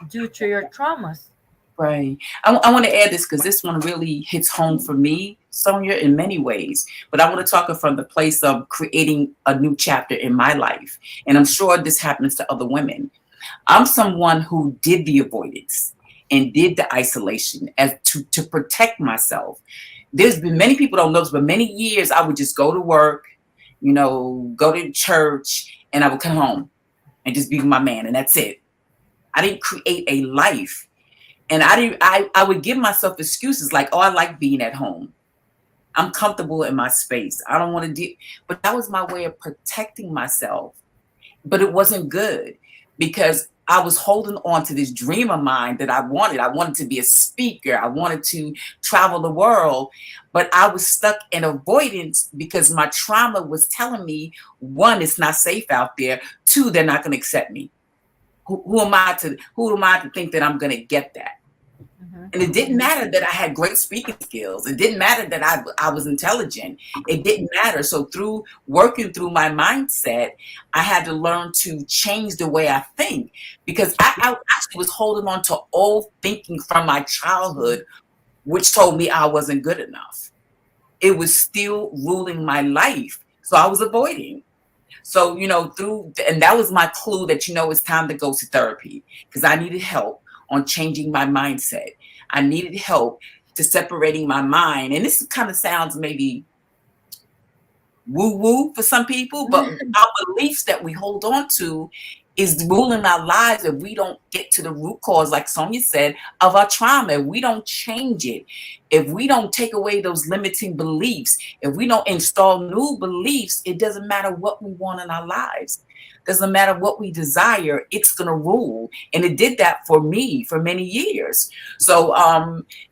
due to your traumas.
Right. I want to add this because this one really hits home for me, Sonia, in many ways. But I want to talk it from the place of creating a new chapter in my life. And I'm sure this happens to other women. I'm someone who did the avoidance and did the isolation as to protect myself. There's been many people don't know this, but many years I would just go to work, go to church, and I would come home and just be with my man, and that's it. I didn't create a life. And I would give myself excuses like, oh, I like being at home. I'm comfortable in my space. I don't want to do, but that was my way of protecting myself. But it wasn't good because I was holding on to this dream of mine that I wanted. I wanted to be a speaker. I wanted to travel the world, but I was stuck in avoidance because my trauma was telling me, one, it's not safe out there. Two, they're not going to accept me. Who am I to think that I'm going to get that? And it didn't
Hmm.
matter that I had great speaking skills. It didn't matter that I was intelligent. It didn't matter. So through working through my mindset, I had to learn to change the way I think because I actually was holding on to old thinking from my childhood, which told me I wasn't good enough. It was still ruling my life. So I was avoiding. So, and that was my clue that, it's time to go to therapy because I needed help on changing my mindset. I needed help to separating my mind. And this kind of sounds maybe woo woo for some people, but our beliefs that we hold on to is ruling our lives if we don't get to the root cause, like Sonia said, of our trauma. If we don't change it, if we don't take away those limiting beliefs, if we don't install new beliefs, it doesn't matter what we want in our lives. Doesn't matter what we desire, it's gonna rule. And it did that for me for many years. So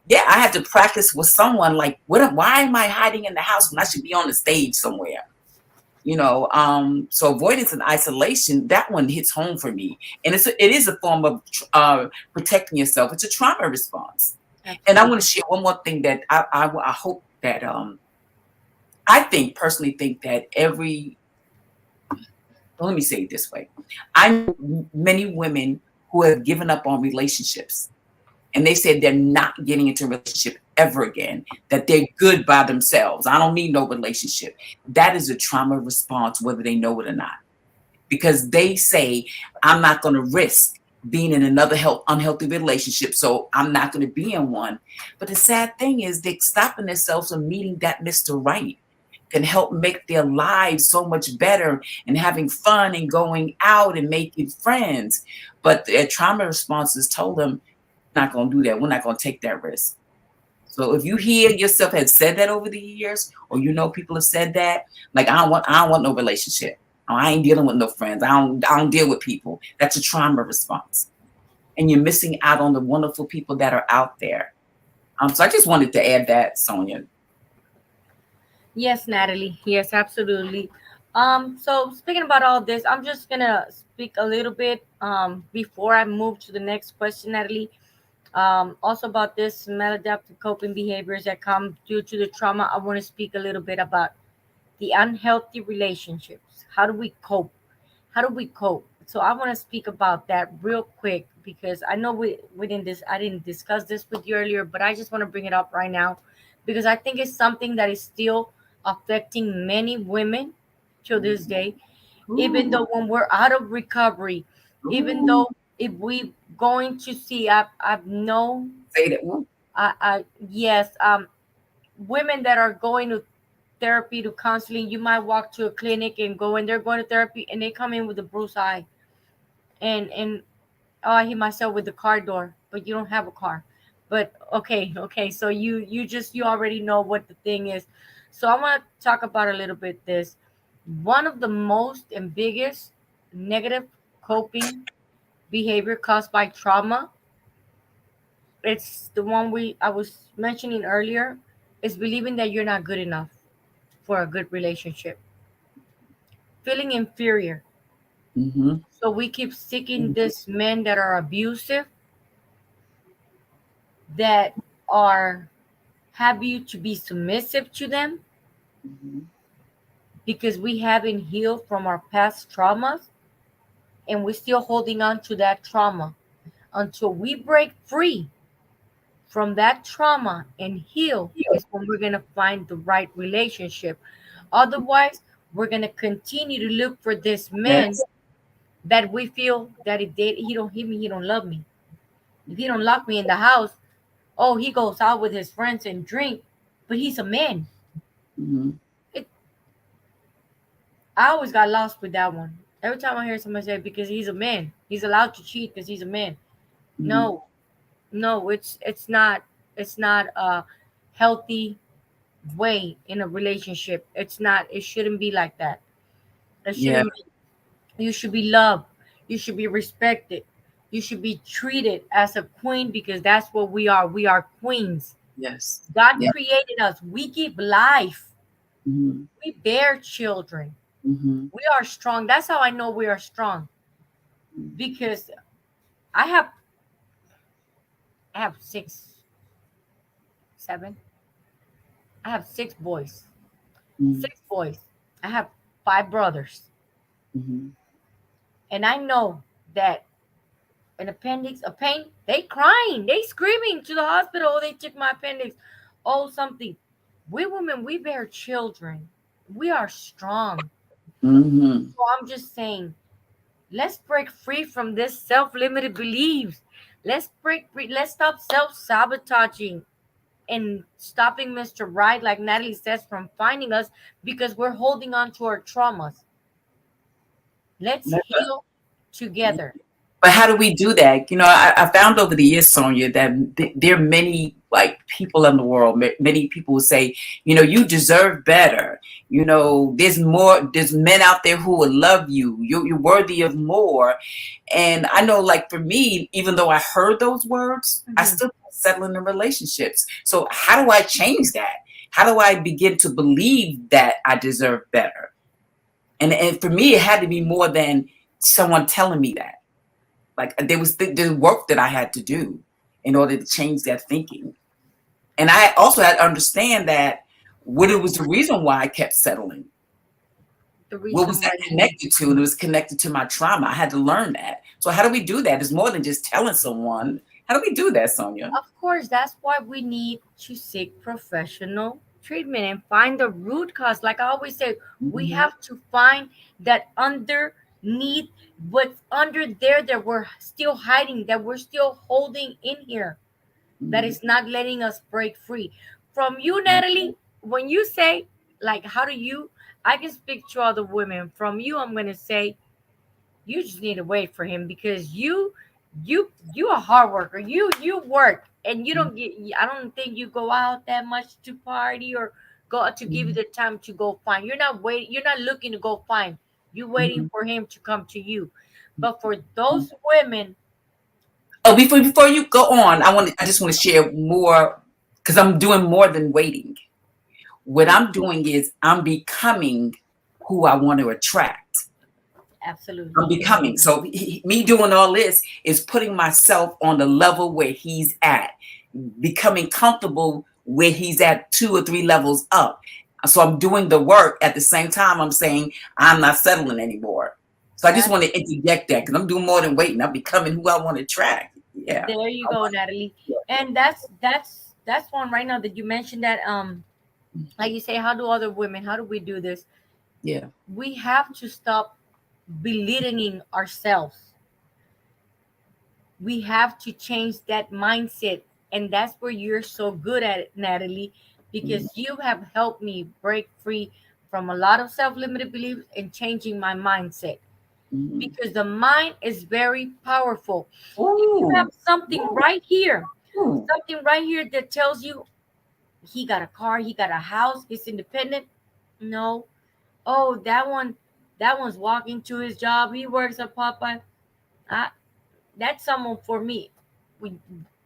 yeah, I had to practice with someone like, why am I hiding in the house when I should be on the stage somewhere? So avoidance and isolation, that one hits home for me. And it is a form of protecting yourself. It's a trauma response. And I
Absolutely.
want to share one more thing that I hope that I personally think that let me say it this way. I know many women who have given up on relationships, and they said they're not getting into a relationship ever again, that they're good by themselves. I don't need no relationship. That is a trauma response, whether they know it or not, because they say, I'm not going to risk being in another unhealthy relationship, so I'm not going to be in one. But the sad thing is, they're stopping themselves from meeting that Mr. Right, can help make their lives so much better and having fun and going out and making friends. But their trauma responses told them, not going to do that. We're not going to take that risk. So if you hear yourself had said that over the years, or people have said that, like, I don't want no relationship. I ain't dealing with no friends. I don't deal with people. That's a trauma response, and you're missing out on the wonderful people that are out there. So I just wanted to add that, Sonia.
Yes, Natalie. Yes, absolutely. So speaking about all this, I'm just gonna speak a little bit before I move to the next question, Natalie. Also about this maladaptive coping behaviors that come due to the trauma. I want to speak a little bit about the unhealthy relationships. How do we cope? How do we cope? So I want to speak about that real quick because I know we didn't I didn't discuss this with you earlier, but I just want to bring it up right now because I think it's something that is still affecting many women to this day. Even
Ooh,
though when we're out of recovery, even
ooh,
though if we going to see, I've known,
say that. Ooh.
I yes, women that are going to therapy to counseling. You might walk to a clinic and go and they're going to therapy and they come in with a bruised eye and oh, I hit myself with the car door, but you don't have a car. But okay, so you already know what the thing is. So I want to talk about a little bit this. One of the most and biggest negative coping behavior caused by trauma, it's the one we I was mentioning earlier, is believing that you're not good enough for a good relationship. Feeling inferior.
Mm-hmm.
So we keep seeking these men that are abusive, that are have you to be submissive to them
Mm-hmm.
because we haven't healed from our past traumas and we're still holding on to that trauma. Until we break free from that trauma and heal is when we're going to find the right relationship. Otherwise, we're going to continue to look for this man
Yes.
that we feel that if he don't hit me, he don't love me. If he don't lock me in the house, oh, he goes out with his friends and drink, but he's a man.
Mm-hmm.
It, I always got lost with that one. Every time I hear somebody say because he's a man, he's allowed to cheat because he's a man.
Mm-hmm.
No, no, it's not a healthy way in a relationship. It's not. It shouldn't be like that. It
Yeah.
shouldn't. You should be loved. You should be respected. You should be treated as a queen because that's what we are. We are queens.
Yes.
God
Yeah.
created us. We give life.
Mm-hmm.
We bear children.
Mm-hmm.
We are strong. That's how I know we are strong because I have I have six, seven. I have six boys.
Mm-hmm.
Six boys. I have five brothers,
Mm-hmm.
and I know that an appendix, a pain, they crying, they screaming to the hospital. Oh, they took my appendix. Oh, something. We women, we bear children. We are strong.
Mm-hmm.
So I'm just saying, let's break free from this self-limited beliefs. Let's break free. Let's stop self-sabotaging and stopping Mr. Right, like Natalie says, from finding us because we're holding on to our traumas. Let's heal together.
But how do we do that? I found over the years, Sonia, that there are many like people in the world. Many people will say, you deserve better. There's men out there who will love you. You're worthy of more. And I know, like for me, even though I heard those words, I
Mhm.
still settle in the relationships. So how do I change that? How do I begin to believe that I deserve better? And for me, it had to be more than someone telling me that. Like there was the work that I had to do in order to change that thinking. And I also had to understand that what it was the reason why I kept settling.
The
What was
reason
that
why you
connected to? And it was connected to my trauma. I had to learn that. So how do we do that? It's more than just telling someone. How do we do that, Sonia?
Of course, that's why we need to seek professional treatment and find the root cause. Like I always say, we
Mm-hmm.
have to find that underneath what's under there that we're still hiding, that we're still holding in here, that
Mm-hmm.
is not letting us break free. From you, Natalie, when you say, like, how do you, I can speak to other women. From you, I'm going to say, you just need to wait for him because you a hard worker. You work and you don't get. I don't think you go out that much to party or go out to give you
Mm-hmm.
the time to go find. You're not waiting. You're not looking to go find. You're waiting
Mm-hmm.
for him to come to you. But for those women,
Oh, before you go on, I just want to share more because I'm doing more than waiting. What
mhm,
I'm doing is I'm becoming who I want to attract. I'm
absolutely,
becoming. So me doing all this is putting myself on the level where he's at, becoming comfortable where he's at 2 or 3 levels up. So I'm doing the work at the same time. I'm saying I'm not settling anymore. So I just want to interject that because I'm doing more than waiting. I'm becoming who I want to attract. Yeah.
there you
I
go,
want-
Natalie. And that's one right now that you mentioned that like you say, how do other women? How do we do this?
Yeah.
We have to stop belittling ourselves. We have to change that mindset. And that's where you're so good at it, Natalie,
Mhm.
because you have helped me break free from a lot of self limited beliefs and changing my mindset.
Mhm.
Because the mind is very powerful. If you have
Ooh.
something right here,
Ooh.
something right here that tells you he got a car, he got a house, he's independent. No. Oh, that one's walking to his job. He works at Popeye. I, that's someone for me. We,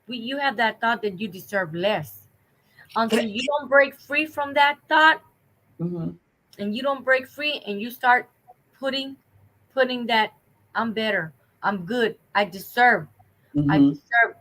you have that thought that you deserve less.
Can
Until you don't break free from that thought,
mhm.
and you don't break free, and you start putting that I'm better, I'm good, I
Mhm.
deserve,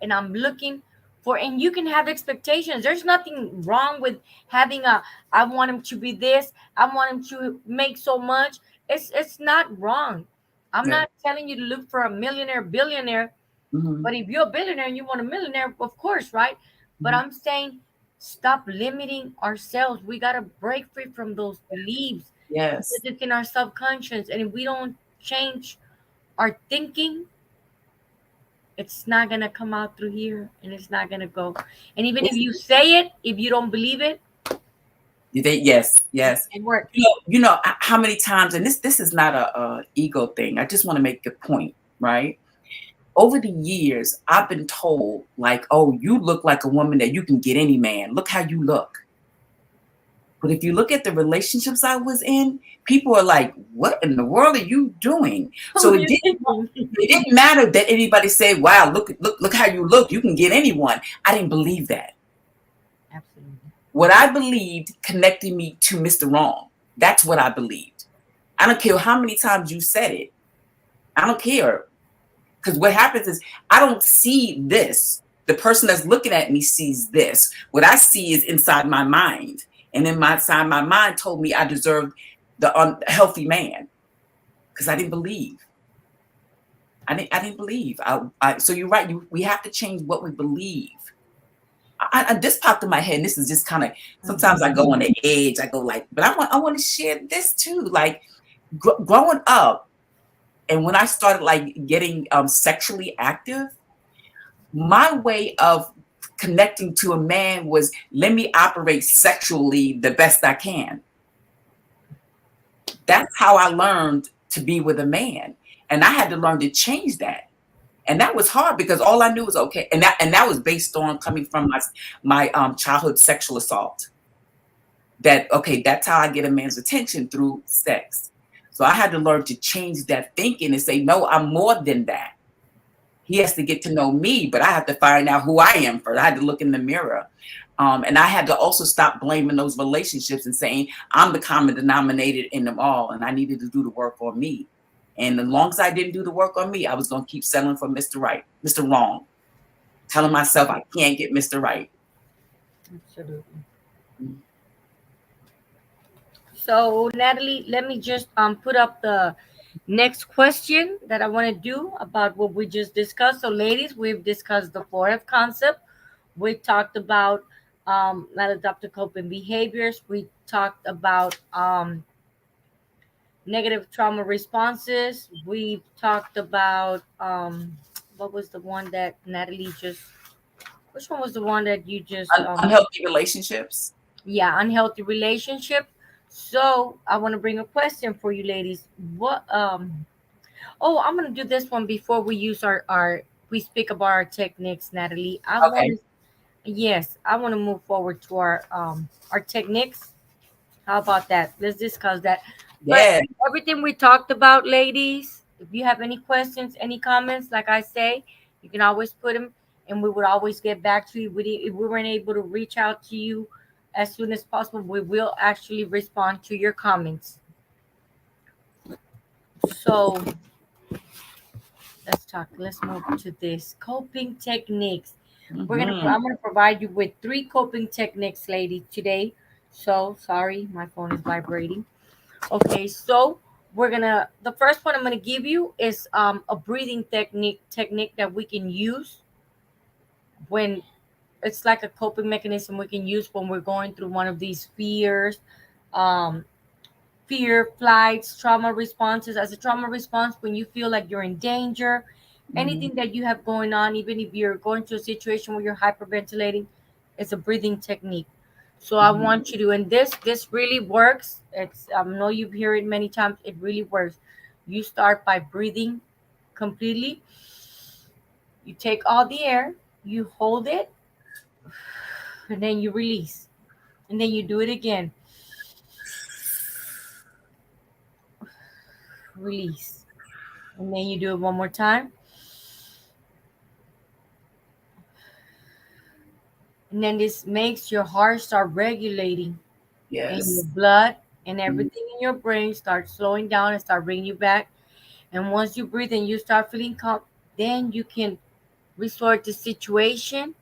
and I'm looking for, and you can have expectations. There's nothing wrong with having a, I want him to be this, I want him to make so much. It's not wrong. I'm
Yeah.
not telling you to look for a millionaire, billionaire,
Mhm.
but if you're a billionaire and you want a millionaire, of course, right? But
Mhm.
I'm saying stop limiting ourselves. We gotta break free from those beliefs because
Yes.
it's in our subconscious, and if we don't change our thinking, it's not gonna come out through here, and it's not gonna go. And even if
It's,
you say it, if you don't believe it,
yes. Yes.
it work.
How many times, and this is not a ego thing. I just want to make the point, right? Over the years, I've been told, like, oh, you look like a woman that you can get any man. Look how you look. But if you look at the relationships I was in, people are like, what in the world are you doing?
What
So
are
it
you
didn't
thinking?
it didn't matter that anybody said, wow, look how you look. You can get anyone. I didn't believe that.
Absolutely.
What I believed connected me to Mr. Wrong. That's what I believed. I don't care how many times you said it. I don't care. Because what happens is I don't see this. The person that's looking at me sees this. What I see is inside my mind. And then inside my mind told me I deserved the unhealthy man because I didn't believe. I didn't believe. So you're right. We have to change what we believe. This popped in my head. And this is just kind of sometimes I go on the edge. I go like, but I want to share this too. Like growing up, and when I started like getting sexually active, my way of connecting to a man was, let me operate sexually the best I can. That's how I learned to be with a man. And I had to learn to change that. And that was hard because all I knew was okay. And that was based on coming from my childhood sexual assault. That okay, that's how I get a man's attention, through sex. So I had to learn to change that thinking and say, no, I'm more than that. He has to get to know me, but I have to find out who I am first. I had to look in the mirror. And I had to also stop blaming those relationships and saying I'm the common denominator in them all, and I needed to do the work on me. And as long as I didn't do the work on me, I was going to keep settling for Mr. Right, Mr. Wrong, telling myself I can't get Mr. Right.
Absolutely. So Natalie, let me just put up the next question that I want to do about what we just discussed. So ladies, we've discussed the 4F concept. We talked about maladaptive coping behaviors. We talked about negative trauma responses. We talked about what was the one that Natalie just, which one was the one that you just
Unhealthy relationships.
yeah, unhealthy relationship. So I want to bring a question for you ladies. What oh, I'm gonna do this one before we use our we speak about our techniques, Natalie. I want
Okay.
to, yes, I want to move forward to our techniques. How about that? Let's discuss that. But
Yeah.
everything we talked about, ladies, if you have any questions, any comments, like I say, you can always put them, and we would always get back to you. If we weren't able to reach out to you as soon as possible, we will actually respond to your comments. So let's talk. Let's move to this coping techniques.
Hmm.
I'm gonna provide you with 3 coping techniques, lady, today. So sorry, my phone is vibrating. Okay, so the first one I'm gonna give you is a breathing technique that we can use when it's like a coping mechanism we can use when we're going through one of these fears, um, fear, flights, trauma responses. As a trauma response, when you feel like you're in danger,
Hmm.
anything that you have going on, even if you're going to a situation where you're hyperventilating, it's a breathing technique. So I
Hmm.
want you to, and this really works. It's I know you've heard it many times. It really works. You start by breathing completely. You take all the air, you hold it, and then you release, and then you do it again. Release, and then you do it one more time, and then this makes your heart start regulating, and your
Yes.
blood and
Mhm.
everything in your brain start slowing down and start bringing you back. And once you breathe and you start feeling calm, then you can resort to situation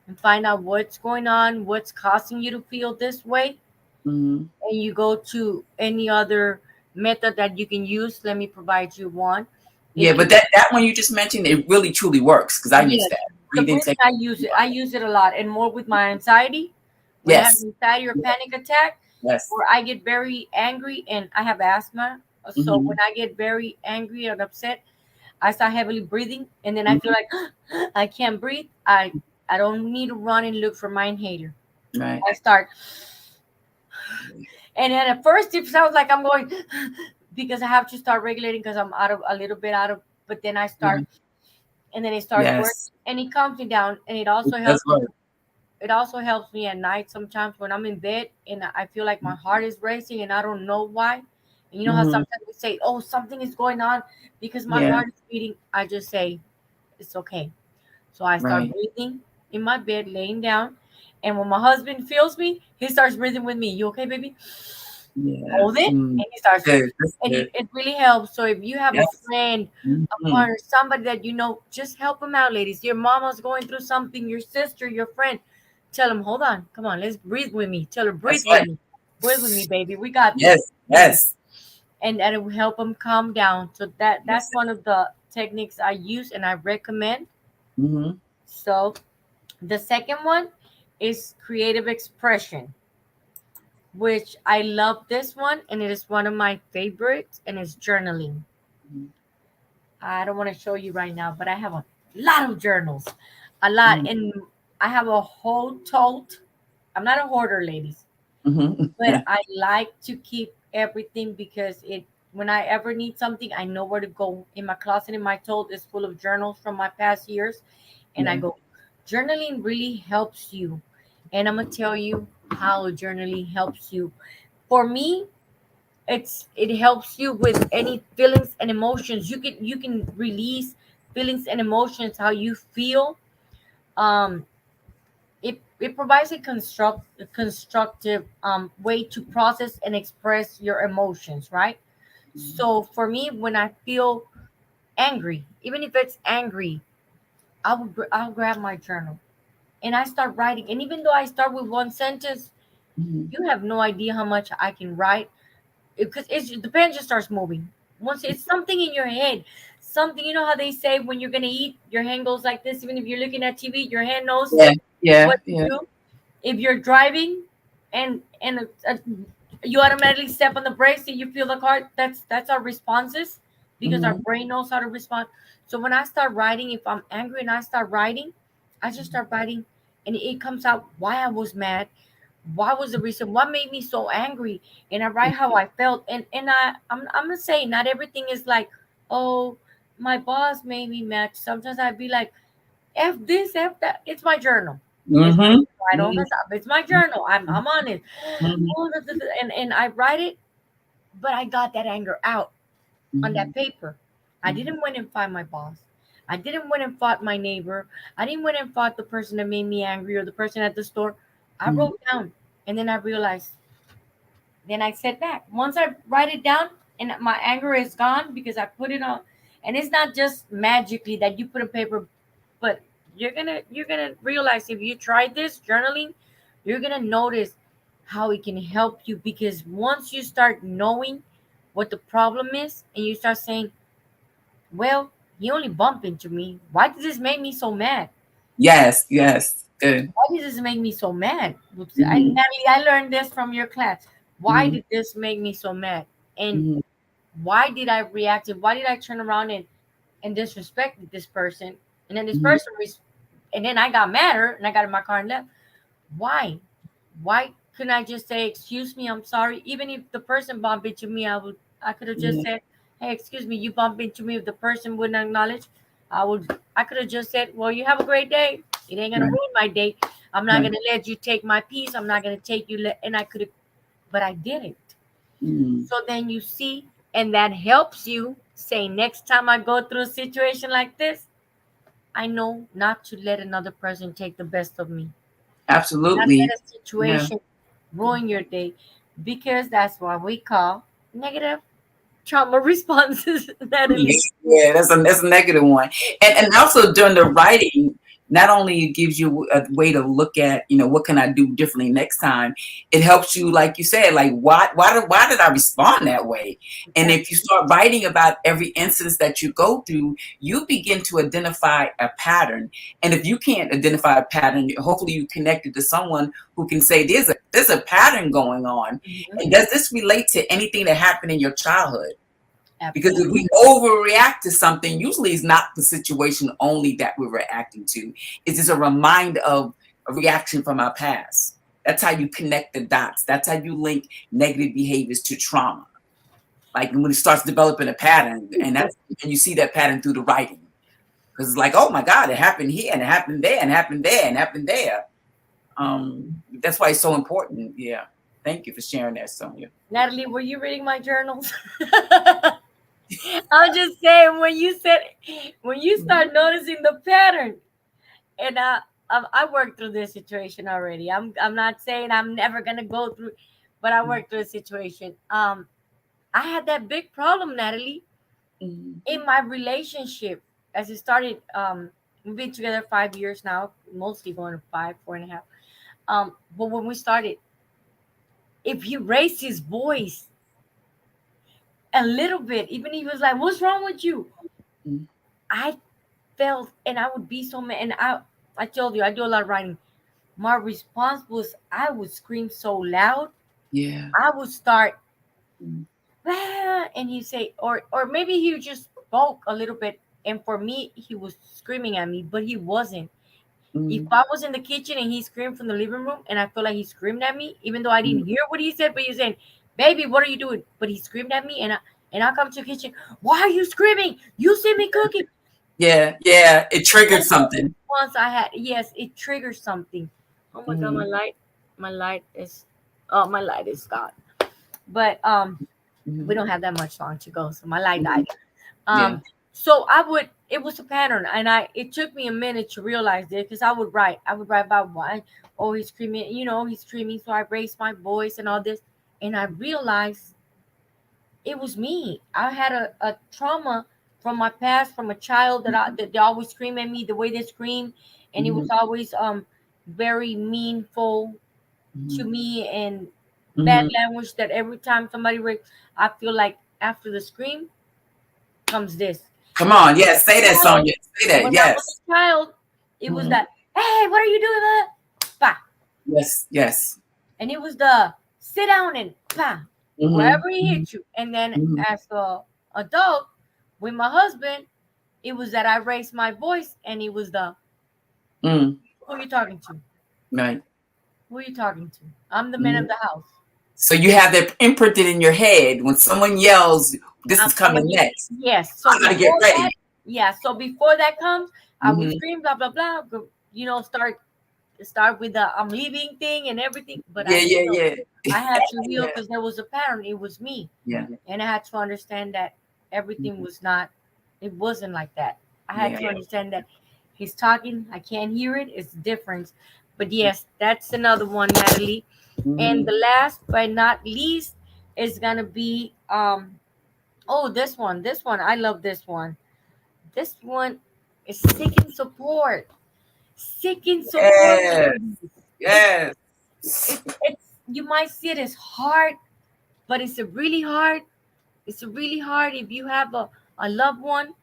and find out what's going on, what's causing you to feel this way,
Mhm.
and you go to any other method that you can use. Let me provide you one.
Yeah,
It
but
can,
that one you just mentioned, it really truly works because I use
yes,
that
the
breathing
breathing
technique.
I use it. I use it a lot, and more with my anxiety. When I have
Yes.
anxiety or panic attack,
Yes.
or I get very angry, and I have asthma. So when
Mhm.
I get very angry and upset, I start heavily breathing, and then I feel
Mhm.
like I can't breathe. I don't need to run and look for my inhaler.
Right.
I start, and then at first it sounds like I'm going because I have to start regulating because I'm out of a little bit out of. But then I start,
Mhm.
and then it starts working,
Yes.
and it calms me down, and it
It
also
does
helps me.
work.
It also helps me at night sometimes when I'm in bed and I feel like my heart is racing and I don't know why. And you know how
Mhm.
sometimes we say, "Oh, something is going on because my
Yeah.
heart is beating." I just say, "It's okay." So I start
Right.
breathing in my bed, laying down. And when my husband feels me, he starts breathing with me. You okay, baby?
Yeah.
Hold it.
Mm.
And he starts,
Good. That's
and
good.
it really helps. So if you have a
Yes.
friend, a
Mhm.
partner, somebody that you know, just help them out, ladies. Your mama's going through something, your sister, your friend. Tell them, hold on, come on, let's breathe with me. Tell her, breathe
That's
with
right.
me. Breathe with me, baby. We got this.
Yes.
And
Yes.
it will help them calm down. So that's
Yes.
one of the techniques I use and I recommend.
Mhm.
So the second one is creative expression, which I love this one, and it is one of my favorites, and it's journaling.
Mhm.
I don't want to show you right now, but I have a lot of journals, a lot.
Mhm.
And I have a whole tote. I'm not a hoarder, ladies,
Mhm.
but I like to keep everything because it when I ever need something, I know where to go. In my closet, in my tote is full of journals from my past years, and I
Yeah.
go. Journaling really helps you, and I'm gonna tell you how journaling helps you. For me, it helps you with any feelings and emotions. You can release feelings and emotions how you feel. Um, it provides a constructive way to process and express your emotions, right? So for me, when I feel angry, even if it's angry, I'll grab my journal and I start writing. And even though I start with one sentence,
Mhm.
you have no idea how much I can write because the pen just starts moving. Once it's something in your head, something, you know how they say when you're gonna eat, your hand goes like this. Even if you're looking at TV, your hand knows
Yeah. Yeah.
what to
Yeah.
do. If you're driving and you automatically step on the brakes and you feel the car, that's our responses because our
Mhm.
brain knows how to respond. So when I start writing, if I'm angry and I start writing, I just start writing, and it comes out why I was mad, what was the reason, what made me so angry, and I write how I felt. And I'm gonna say not everything is like, oh, my boss made me mad. Sometimes I'd be like, F this, F that. It's my journal. It's
Mhm.
I don't mess up. It's my journal. I'm on it.
Mhm.
Oh, and I write it, but I got that anger out on that
Mhm.
paper. I
Mhm.
didn't went and fight my boss. I didn't went and fought my neighbor. I didn't went and fought the person that made me angry or the person at the store. I
Mhm.
wrote down, and then I realized. Then I sit back. Once I write it down, and my anger is gone because I put it on. And it's not just magically that you put a paper, but you're gonna realize if you try this journaling, you're gonna notice how it can help you because once you start knowing what the problem is and you start saying, well, he only bumped into me. Why did this make me so mad?
Yes. Yes. Good.
Why did this make me so mad?
Mhm.
Natalie, I learned this from your class. Why
Mhm.
did this make me so mad? And
Mhm.
why did I react? Why did I turn around and disrespect this person? And then this
Mhm.
person, and then I got madder and I got in my car and left. Why? Why couldn't I just say, "Excuse me, I'm sorry"? Even if the person bumped into me, I could have just
Yeah.
said, "Hey, excuse me, you bumped into me." If the person wouldn't acknowledge, I could have just said, "Well, you have a great day. It ain't gonna
Right.
ruin my day. I'm not
Right.
gonna let you take my peace. I'm not gonna take you." And I could have, but I didn't.
Mhm.
So then you see, and that helps you say, next time I go through a situation like this, I know not to let another person take the best of me, not
Absolutely.
let a
Yeah.
situation ruin your day, because that's what we call negative trauma responses, Natalie.
Yeah, that's a negative one. And also during the writing, not only it gives you a way to look at, what can I do differently next time, it helps you, like you said, like why did I respond that way? And if you start writing about every instance that you go through, you begin to identify a pattern. And if you can't identify a pattern, hopefully you connected to someone who can say there's a pattern going on.
Mhm.
And does this relate to anything that happened in your childhood? Because if
Absolutely.
we overreact to something, usually it's not the situation only that we're reacting to. It's just a reminder of a reaction from our past. That's how you connect the dots. That's how you link negative behaviors to trauma. Like when it starts developing a pattern, and you see that pattern through the writing. Because it's like, oh my God, it happened here and it happened there and happened there and happened there. That's why it's so important. Yeah. Thank you for sharing that, Sonia.
Natalie, were you reading my journals? I'm just saying when you start noticing the pattern, and I worked through this situation already. I'm not saying I'm never gonna go through, but I worked through a situation. I had that big problem, Natalie,
Mhm.
in my relationship as it started. We've been together 5 years now, mostly going to five, 4.5. But when we started, if he raised his voice a little bit, even he was like, "What's wrong with you?"
Mhm.
I felt, and I would be so mad. And I told you, I do a lot of writing. My response was, I would scream so loud.
Yeah.
I would start,
Mhm.
"Ah," and he'd say, or maybe he just spoke a little bit. And for me, he was screaming at me, but he wasn't. If
Mhm.
I was in the kitchen and he screamed from the living room and I feel like he screamed at me, even though I
Mhm.
didn't hear what he said, but he was saying, "Baby, what are you doing?" But he screamed at me, and I come to the kitchen. Why are you screaming? You see me cooking.
Yeah, yeah, it triggered
That's the
something.
response I had. Yes, it triggers something. Oh my god,
Mhm.
my light is, oh, my light is gone. But we
Mhm.
don't have that much long to go, so my light
Mhm.
died.
Yeah.
So I would, it was a pattern, and it took me a minute to realize it, because I would write about why, oh, he's screaming, he's screaming, so I raised my voice and all this, and I realized it was me. I had a trauma from my past, from a child, that they always scream at me the way they scream, and it was
Mhm.
always very meanful to
Mhm.
me, and bad
Mhm.
language, that every time somebody I feel like after the scream comes this.
Come
And
on, yes, say that,
child,
Sonia. Say that,
when I was
yes.
a child, it was
Mhm.
that, "Hey, what are you doing?" Pa.
Yes, yes.
And it was the "sit down" and pa,
Mhm.
wherever he
Mhm.
hit you. And then
Mhm.
as a adult, with my husband, it was that I raised my voice, and it was the,
Mm.
"Who are you talking to?
Right.
Who are you talking to? I'm the man of
Mhm.
the house.
So you have that imprinted in your head when someone yells, "This is coming
Somebody."
next."
Yes. So
I gotta get
before that,
ready.
yeah. So before that comes, I would
Mhm.
scream, blah blah blah. Start with the "I'm leaving" thing and everything. But
Yeah,
I
yeah,
healed.
yeah.
I had to heal,
Yeah.
because there was a pattern. It was me,
Yeah.
and I had to understand that everything
Mhm.
was not. It wasn't like that. I had
Yeah.
to understand that he's talking. I can't hear it. It's different. But yes, that's another one, Natalie. And
Mhm.
the last but not least is gonna be oh, this one. This one. I love this one. This one is seeking support. Seeking support,
Yes.
ladies. It's
Yes.
it's you might see it as hard, but it's a really hard. It's really hard if you have a loved one,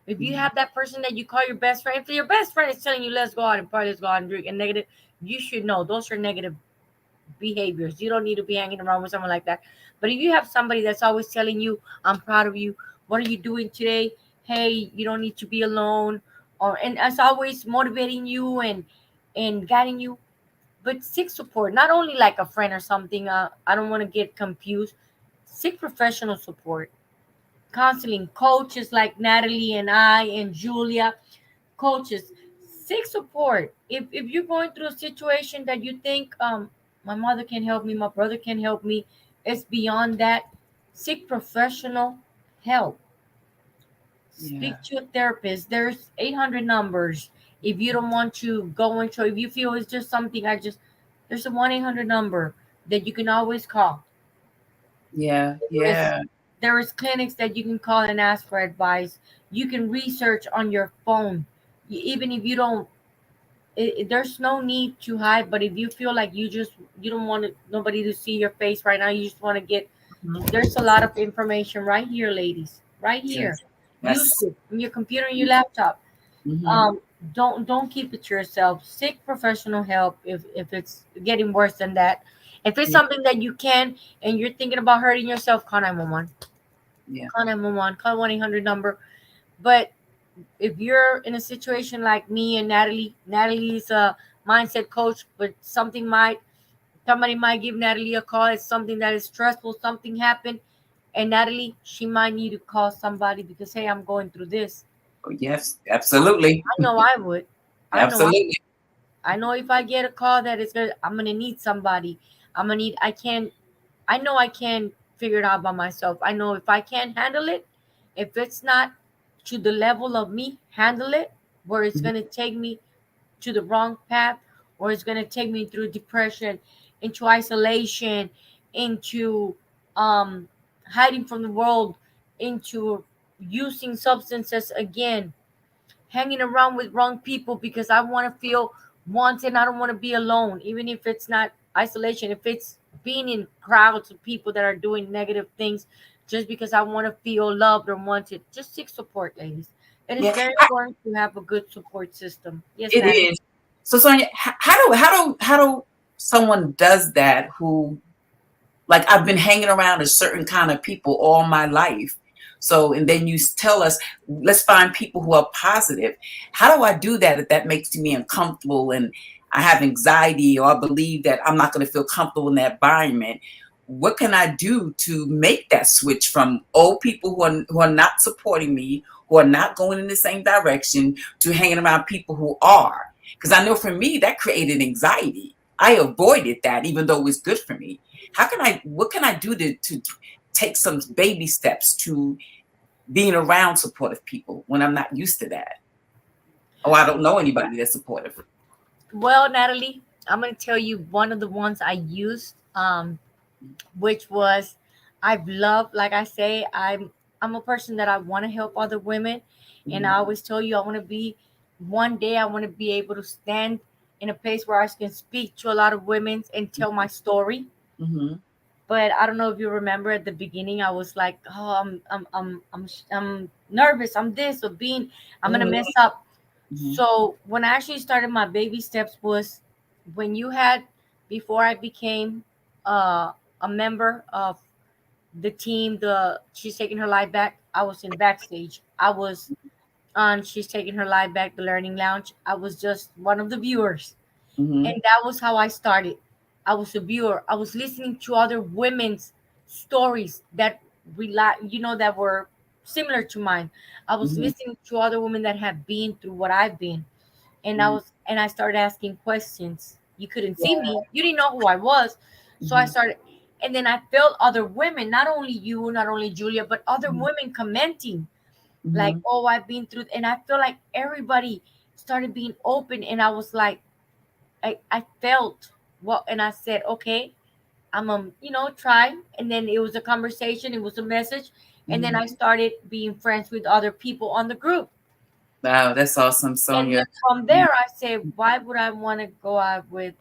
if you
Mhm.
have that person that you call your best friend. If your best friend is telling you, "Let's go out and party, let's go out and drink," and negative, you should know those are negative behaviors. You don't need to be hanging around with someone like that. But if you have somebody that's always telling you, "I'm proud of you. What are you doing today? Hey, you don't need to be alone," or and as always motivating you and guiding you. But seek support, not only like a friend or something. I don't want to get confused. Seek professional support, counseling coaches like Natalie and I and Julia, coaches. Seek support. If you're going through a situation that you think, my mother can help me, my brother can help me, it's beyond that. Seek professional help.
Yeah.
Speak to a therapist. There's 800 numbers. If you don't want to go into, if you feel it's just something, there's a 1-800 number that you can always call.
Yeah.
There is
Yeah.
there is clinics that you can call and ask for advice. You can research on your phone. Even if you don't, there's no need to hide. But if you feel like you don't want nobody to see your face right now, you just want to get.
Mhm.
There's a lot of information right here, ladies. Right here.
Yes.
Use
Yes.
it on your computer and your laptop.
Mhm.
um don't keep it to yourself. Seek professional help if it's getting worse than that. If it's
Yeah.
something that you can and you're thinking about hurting yourself, call 911.
Yeah.
Call 911. Call 1-800 number. But if you're in a situation like me and Natalie's a mindset coach, but somebody might give Natalie a call. It's something that is stressful, something happened, and Natalie, she might need to call somebody because, hey, I'm going through this.
Oh, yes.
I,
Absolutely.
I know I would. I know
Absolutely.
I know if I get a call that is good, I'm gonna need somebody. I can't, I know I can figure it out by myself. I know if I can't handle it, if it's not to the level of me handle it, where it's
Mhm.
gonna take me to the wrong path, or it's gonna take me through depression, into isolation, into um hiding from the world, into using substances again, hanging around with wrong people because I want to feel wanted. I don't want to be alone, even if it's not isolation. If it's being in crowds of people that are doing negative things, just because I want to feel loved or wanted, just seek support, ladies. It is
Yeah.
very important to have a good support system. Yes,
It
Natalie.
is. So Sonia, how do someone does that who, like, I've been hanging around a certain kind of people all my life. So, and then you tell us, let's find people who are positive. How do I do that if that makes me uncomfortable and I have anxiety, or I believe that I'm not going to feel comfortable in that environment? What can I do to make that switch from old people who are not supporting me, who are not going in the same direction, to hanging around people who are? Because I know for me, that created anxiety. I avoided that, even though it was good for me. What can I do to take some baby steps to being around supportive people when I'm not used to that? Oh, I don't know anybody that's supportive.
Well, Natalie, I'm going to tell you one of the ones I used, which was I've loved, like I say, I'm a person that I want to help other women. And I
Mm-hmm.
always tell you, I want to be one day, I want to be able to stand in a place where I can speak to a lot of women and tell my story.
Mm-hmm.
But I don't know if you remember at the beginning, I was like, oh, I'm nervous. I'm this or being, I'm gonna mess up.
Mm-hmm.
So when I actually started my baby steps was when you had, before I became a member of the team, the She's Taking Her Life Back. I was in backstage. I was on She's Taking Her Life Back, the Learning Lounge. I was just one of the viewers,
Mm-hmm.
and that was how I started. I was a viewer. I was listening to other women's stories that that were similar to mine. I was
Mm-hmm.
listening to other women that have been through what I've been, and
Mm-hmm.
I started asking questions. You couldn't see
Yeah.
me. You didn't know who I was. So I
Mm-hmm.
started, and then I felt other women, not only you, not only Julia, but other women commenting like,
Mm-hmm.
"Oh, I've been through," and I feel like everybody started being open, and I was like, I felt well, and I said, okay, I'm try, and then it was a conversation, it was a message, and then
Mm-hmm.
I started being friends with other people on the group,
Wow, that's awesome,
and then
Sonia.
from there I said, why would I want to go out with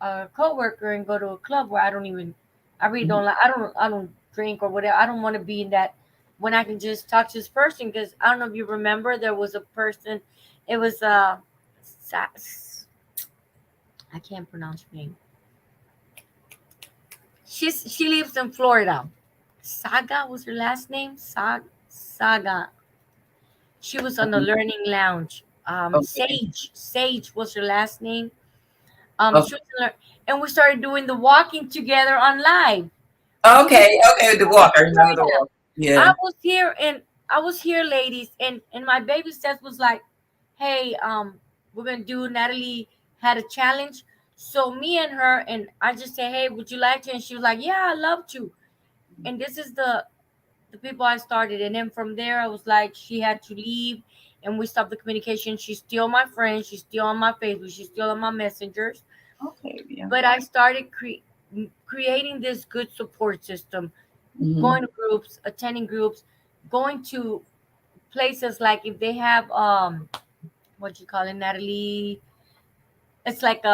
a coworker and go to a club where I really
Mm-hmm.
don't like, I don't drink or whatever. I don't want to be in that when I can just talk to this person. Because I don't know if you remember, there was a person, it was I can't pronounce her name. She lives in Florida. Saga was her last name. Saga. She was on the Learning Lounge.
Okay.
Sage was her last name. She
Okay.
was and we started doing the walking together on live. We would
Okay. Okay. The walk. I remember the walk.
I
Yeah.
was here and I was here, ladies, and my baby steps was like, hey, we're gonna do. Natalie had a challenge, so me and her, and I just say, hey, would you like to? And she was like, yeah, I love to. And this is the people I started, and then from there I was like, she had to leave, and we stopped the communication. She's still my friend. She's still on my Facebook. She's still on my messengers.
Okay. Yeah.
But I started creating this good support system,
Mm-hmm.
going to groups, attending groups, going to places like if they have what you call it, Natalie, it's like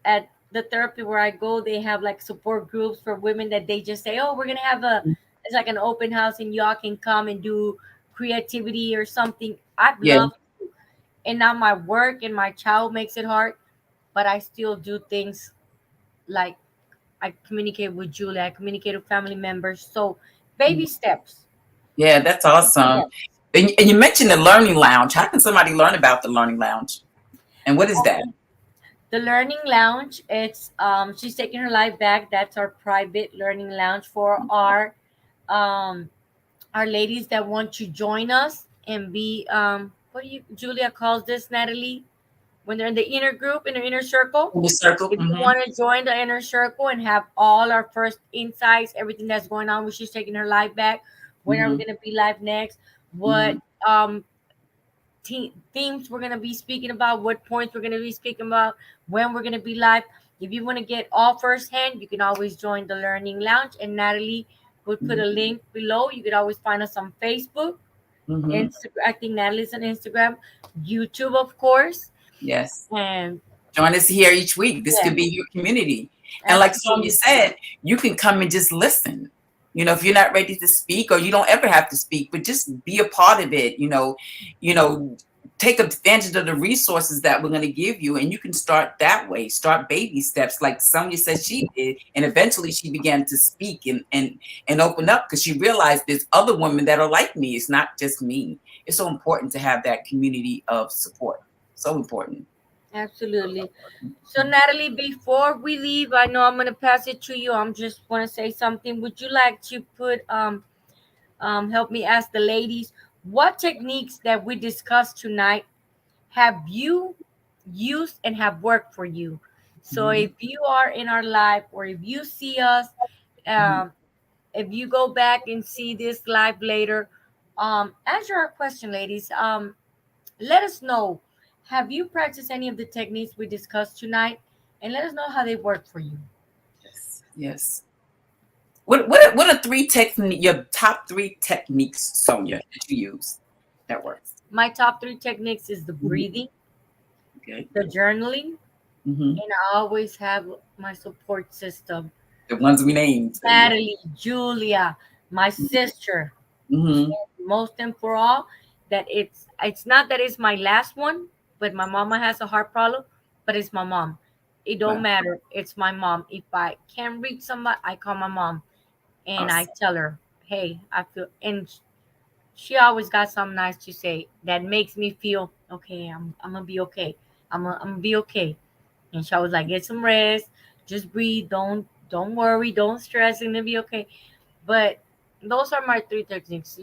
at the therapy where I go, they have like support groups for women that they just say, oh, we're gonna have a, it's like an open house and y'all can come and do creativity or something. I'd
Yeah.
love, and now my work and my child makes it hard, but I still do things like I communicate with Julia, I communicate with family members. So baby steps.
Yeah. That's awesome.
Yes.
And you mentioned the Learning Lounge. How can somebody learn about the Learning Lounge? And what is that?
The Learning Lounge, it's She's Taking Her Life Back. That's our private learning lounge for um our ladies that want to join us and be what do you Julia calls this, Natalie? When they're in the inner group, in the inner circle.
In the circle.
If you
Mm-hmm.
want to join the inner circle and have all our first insights, everything that's going on with She's Taking Her Life Back, when are we
Mm-hmm.
gonna be live next? What
Mm-hmm.
themes we're going to be speaking about, what points we're going to be speaking about, when we're going to be live. If you want to get all firsthand, you can always join the Learning Lounge, and Natalie would put a link below. You could always find us on Facebook,
Mm-hmm.
Instagram. I think Natalie's on Instagram, YouTube, of course,
Yes.
and
Join us here each week. This could
yes,
be your community. And like Sonia
absolutely.
said, you can come and just listen. If you're not ready to speak, or you don't ever have to speak, but just be a part of it. take advantage of the resources that we're going to give you, and you can start that way. Start baby steps like Sonia said she did, and eventually she began to speak and open up because she realized there's other women that are like me. It's not just me. It's so important to have that community of support. So important.
Absolutely. So Natalie, before we leave, I know I'm gonna pass it to you. I'm just want to say something. Would you like to put help me ask the ladies what techniques that we discussed tonight have you used and have worked for you? So
Mhm.
if you are in our live or if you see us,
Mhm.
um, if you go back and see this live later, answer our question, ladies. Let us know. Have you practiced any of the techniques we discussed tonight? And let us know how they work for you.
Yes. Yes. What are your top three techniques, Sonia, that you use that works?
My top three techniques is the
Mhm.
breathing,
Okay.
the journaling,
Hmm.
and I always have my support system.
The ones we named. So yeah.
Natalie, Julia, my sister.
Hmm.
Most and for all, that it's not that it's my last one, but my mama has a heart problem, but it's my mom. It don't
Wow.
matter. It's my mom. If I can't reach somebody, I call my mom and I
Awesome.
tell her, hey, I feel, and she always got something nice to say that makes me feel okay. I'm gonna be okay. I'm gonna be okay. And she was like, get some rest, just breathe, don't worry, don't stress, and it'll be okay. But those are my three techniques.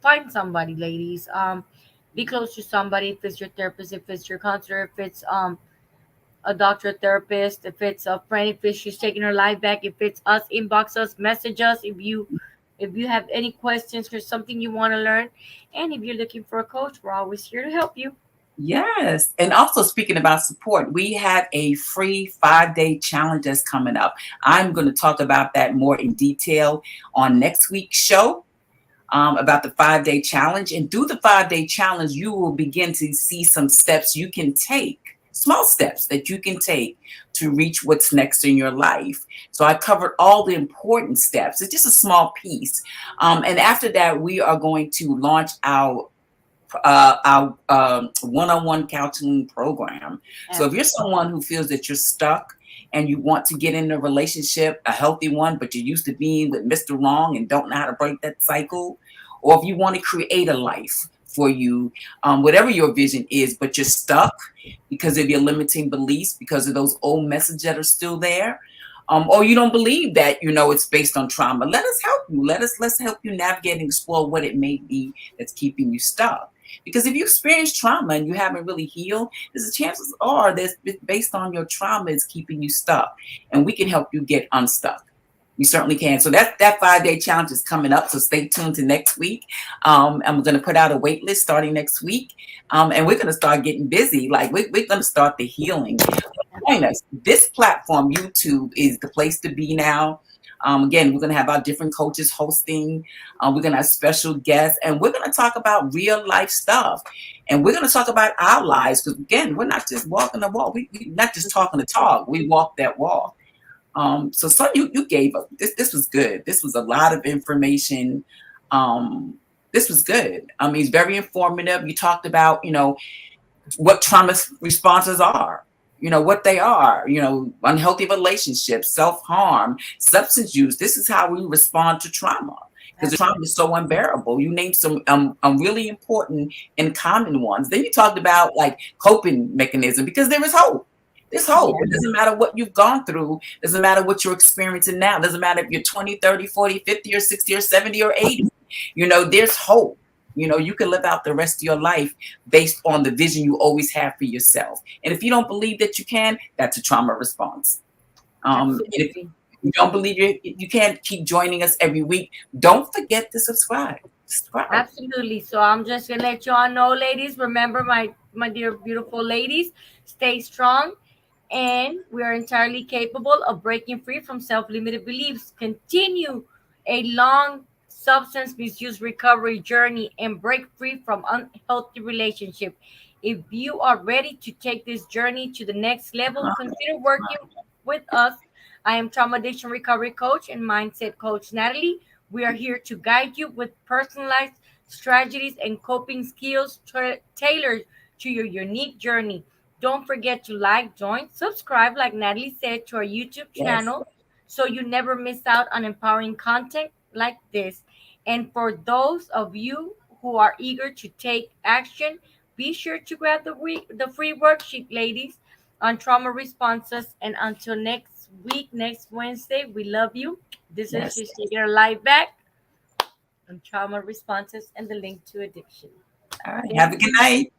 Find somebody, ladies. Be close to somebody. If it's your therapist, if it's your counselor, if it's a doctor, therapist, if it's a friend, if it's she's taking her life back, if it's us, inbox us, message us. If you have any questions or something you want to learn, and if you're looking for a coach, we're always here to help you.
Yes. And also speaking about support, we have a free 5-day challenge that's coming up. I'm going to talk about that more in detail on next week's show. About the 5-day challenge. And through the 5-day challenge, you will begin to see some steps you can take, small steps that you can take to reach what's next in your life. So I covered all the important steps. It's just a small piece. And after that, we are going to launch our one-on-one counseling program. So if you're
Absolutely.
someone who feels that you're stuck and you want to get in a relationship, a healthy one, but you're used to being with Mr. Wrong and don't know how to break that cycle, or if you want to create a life for you, whatever your vision is, but you're stuck because of your limiting beliefs, because of those old messages that are still there, or you don't believe that it's based on trauma. Let us help you. Let's help you navigate and explore what it may be that's keeping you stuck. Because if you experience trauma and you haven't really healed, there's a chances are that it's based on your trauma is keeping you stuck, and we can help you get unstuck. We certainly can. So that 5-day challenge is coming up. So stay tuned to next week. And we're going to put out a wait list starting next week. And we're going to start getting busy. Like we're going to start the healing. Join us. This platform, YouTube, is the place to be now. Again, we're going to have our different coaches hosting. We're going to have special guests, and we're going to talk about real life stuff. And we're going to talk about our lives because, again, we're not just walking the walk. We're not just talking the talk. We walk that walk. So son, you gave up. This was good. This was a lot of information. This was good. I mean, it's very informative. You talked about, what trauma responses are, what they are, unhealthy relationships, self-harm, substance use. This is how we respond to trauma because the trauma
Absolutely.
is so unbearable. You named some really important and common ones. Then you talked about like coping mechanism because there is hope. There's hope. It
Yes.
doesn't matter what you've gone through. It doesn't matter what you're experiencing now. It doesn't matter if you're 20, 30, 40, 50, or 60, or 70, or 80. There's hope. You can live out the rest of your life based on the vision you always have for yourself. And if you don't believe that you can, that's a trauma response. And if
Absolutely.
you don't believe you can't keep joining us every week, don't forget to subscribe. Subscribe.
Absolutely. So I'm just gonna let you all know, ladies. Remember, my dear beautiful ladies, stay strong, and we are entirely capable of breaking free from self-limited beliefs. Continue a long substance misuse recovery journey and break free from unhealthy relationship. If you are ready to take this journey to the next level, consider working with us. I am trauma addiction recovery coach and mindset coach Natalie. We are here to guide you with personalized strategies, and coping skills tailored to your unique journey. Don't forget to like, join, subscribe, like Natalie said, to our YouTube
Yes.
channel so you never miss out on empowering content like this. And for those of you who are eager to take action, be sure to grab the free worksheet, ladies, on trauma responses. And until next week, next Wednesday, we love you. This is
Yes.
just taking our life back on trauma responses and the link to addiction.
All right. Have a
Thank
good
you.
night.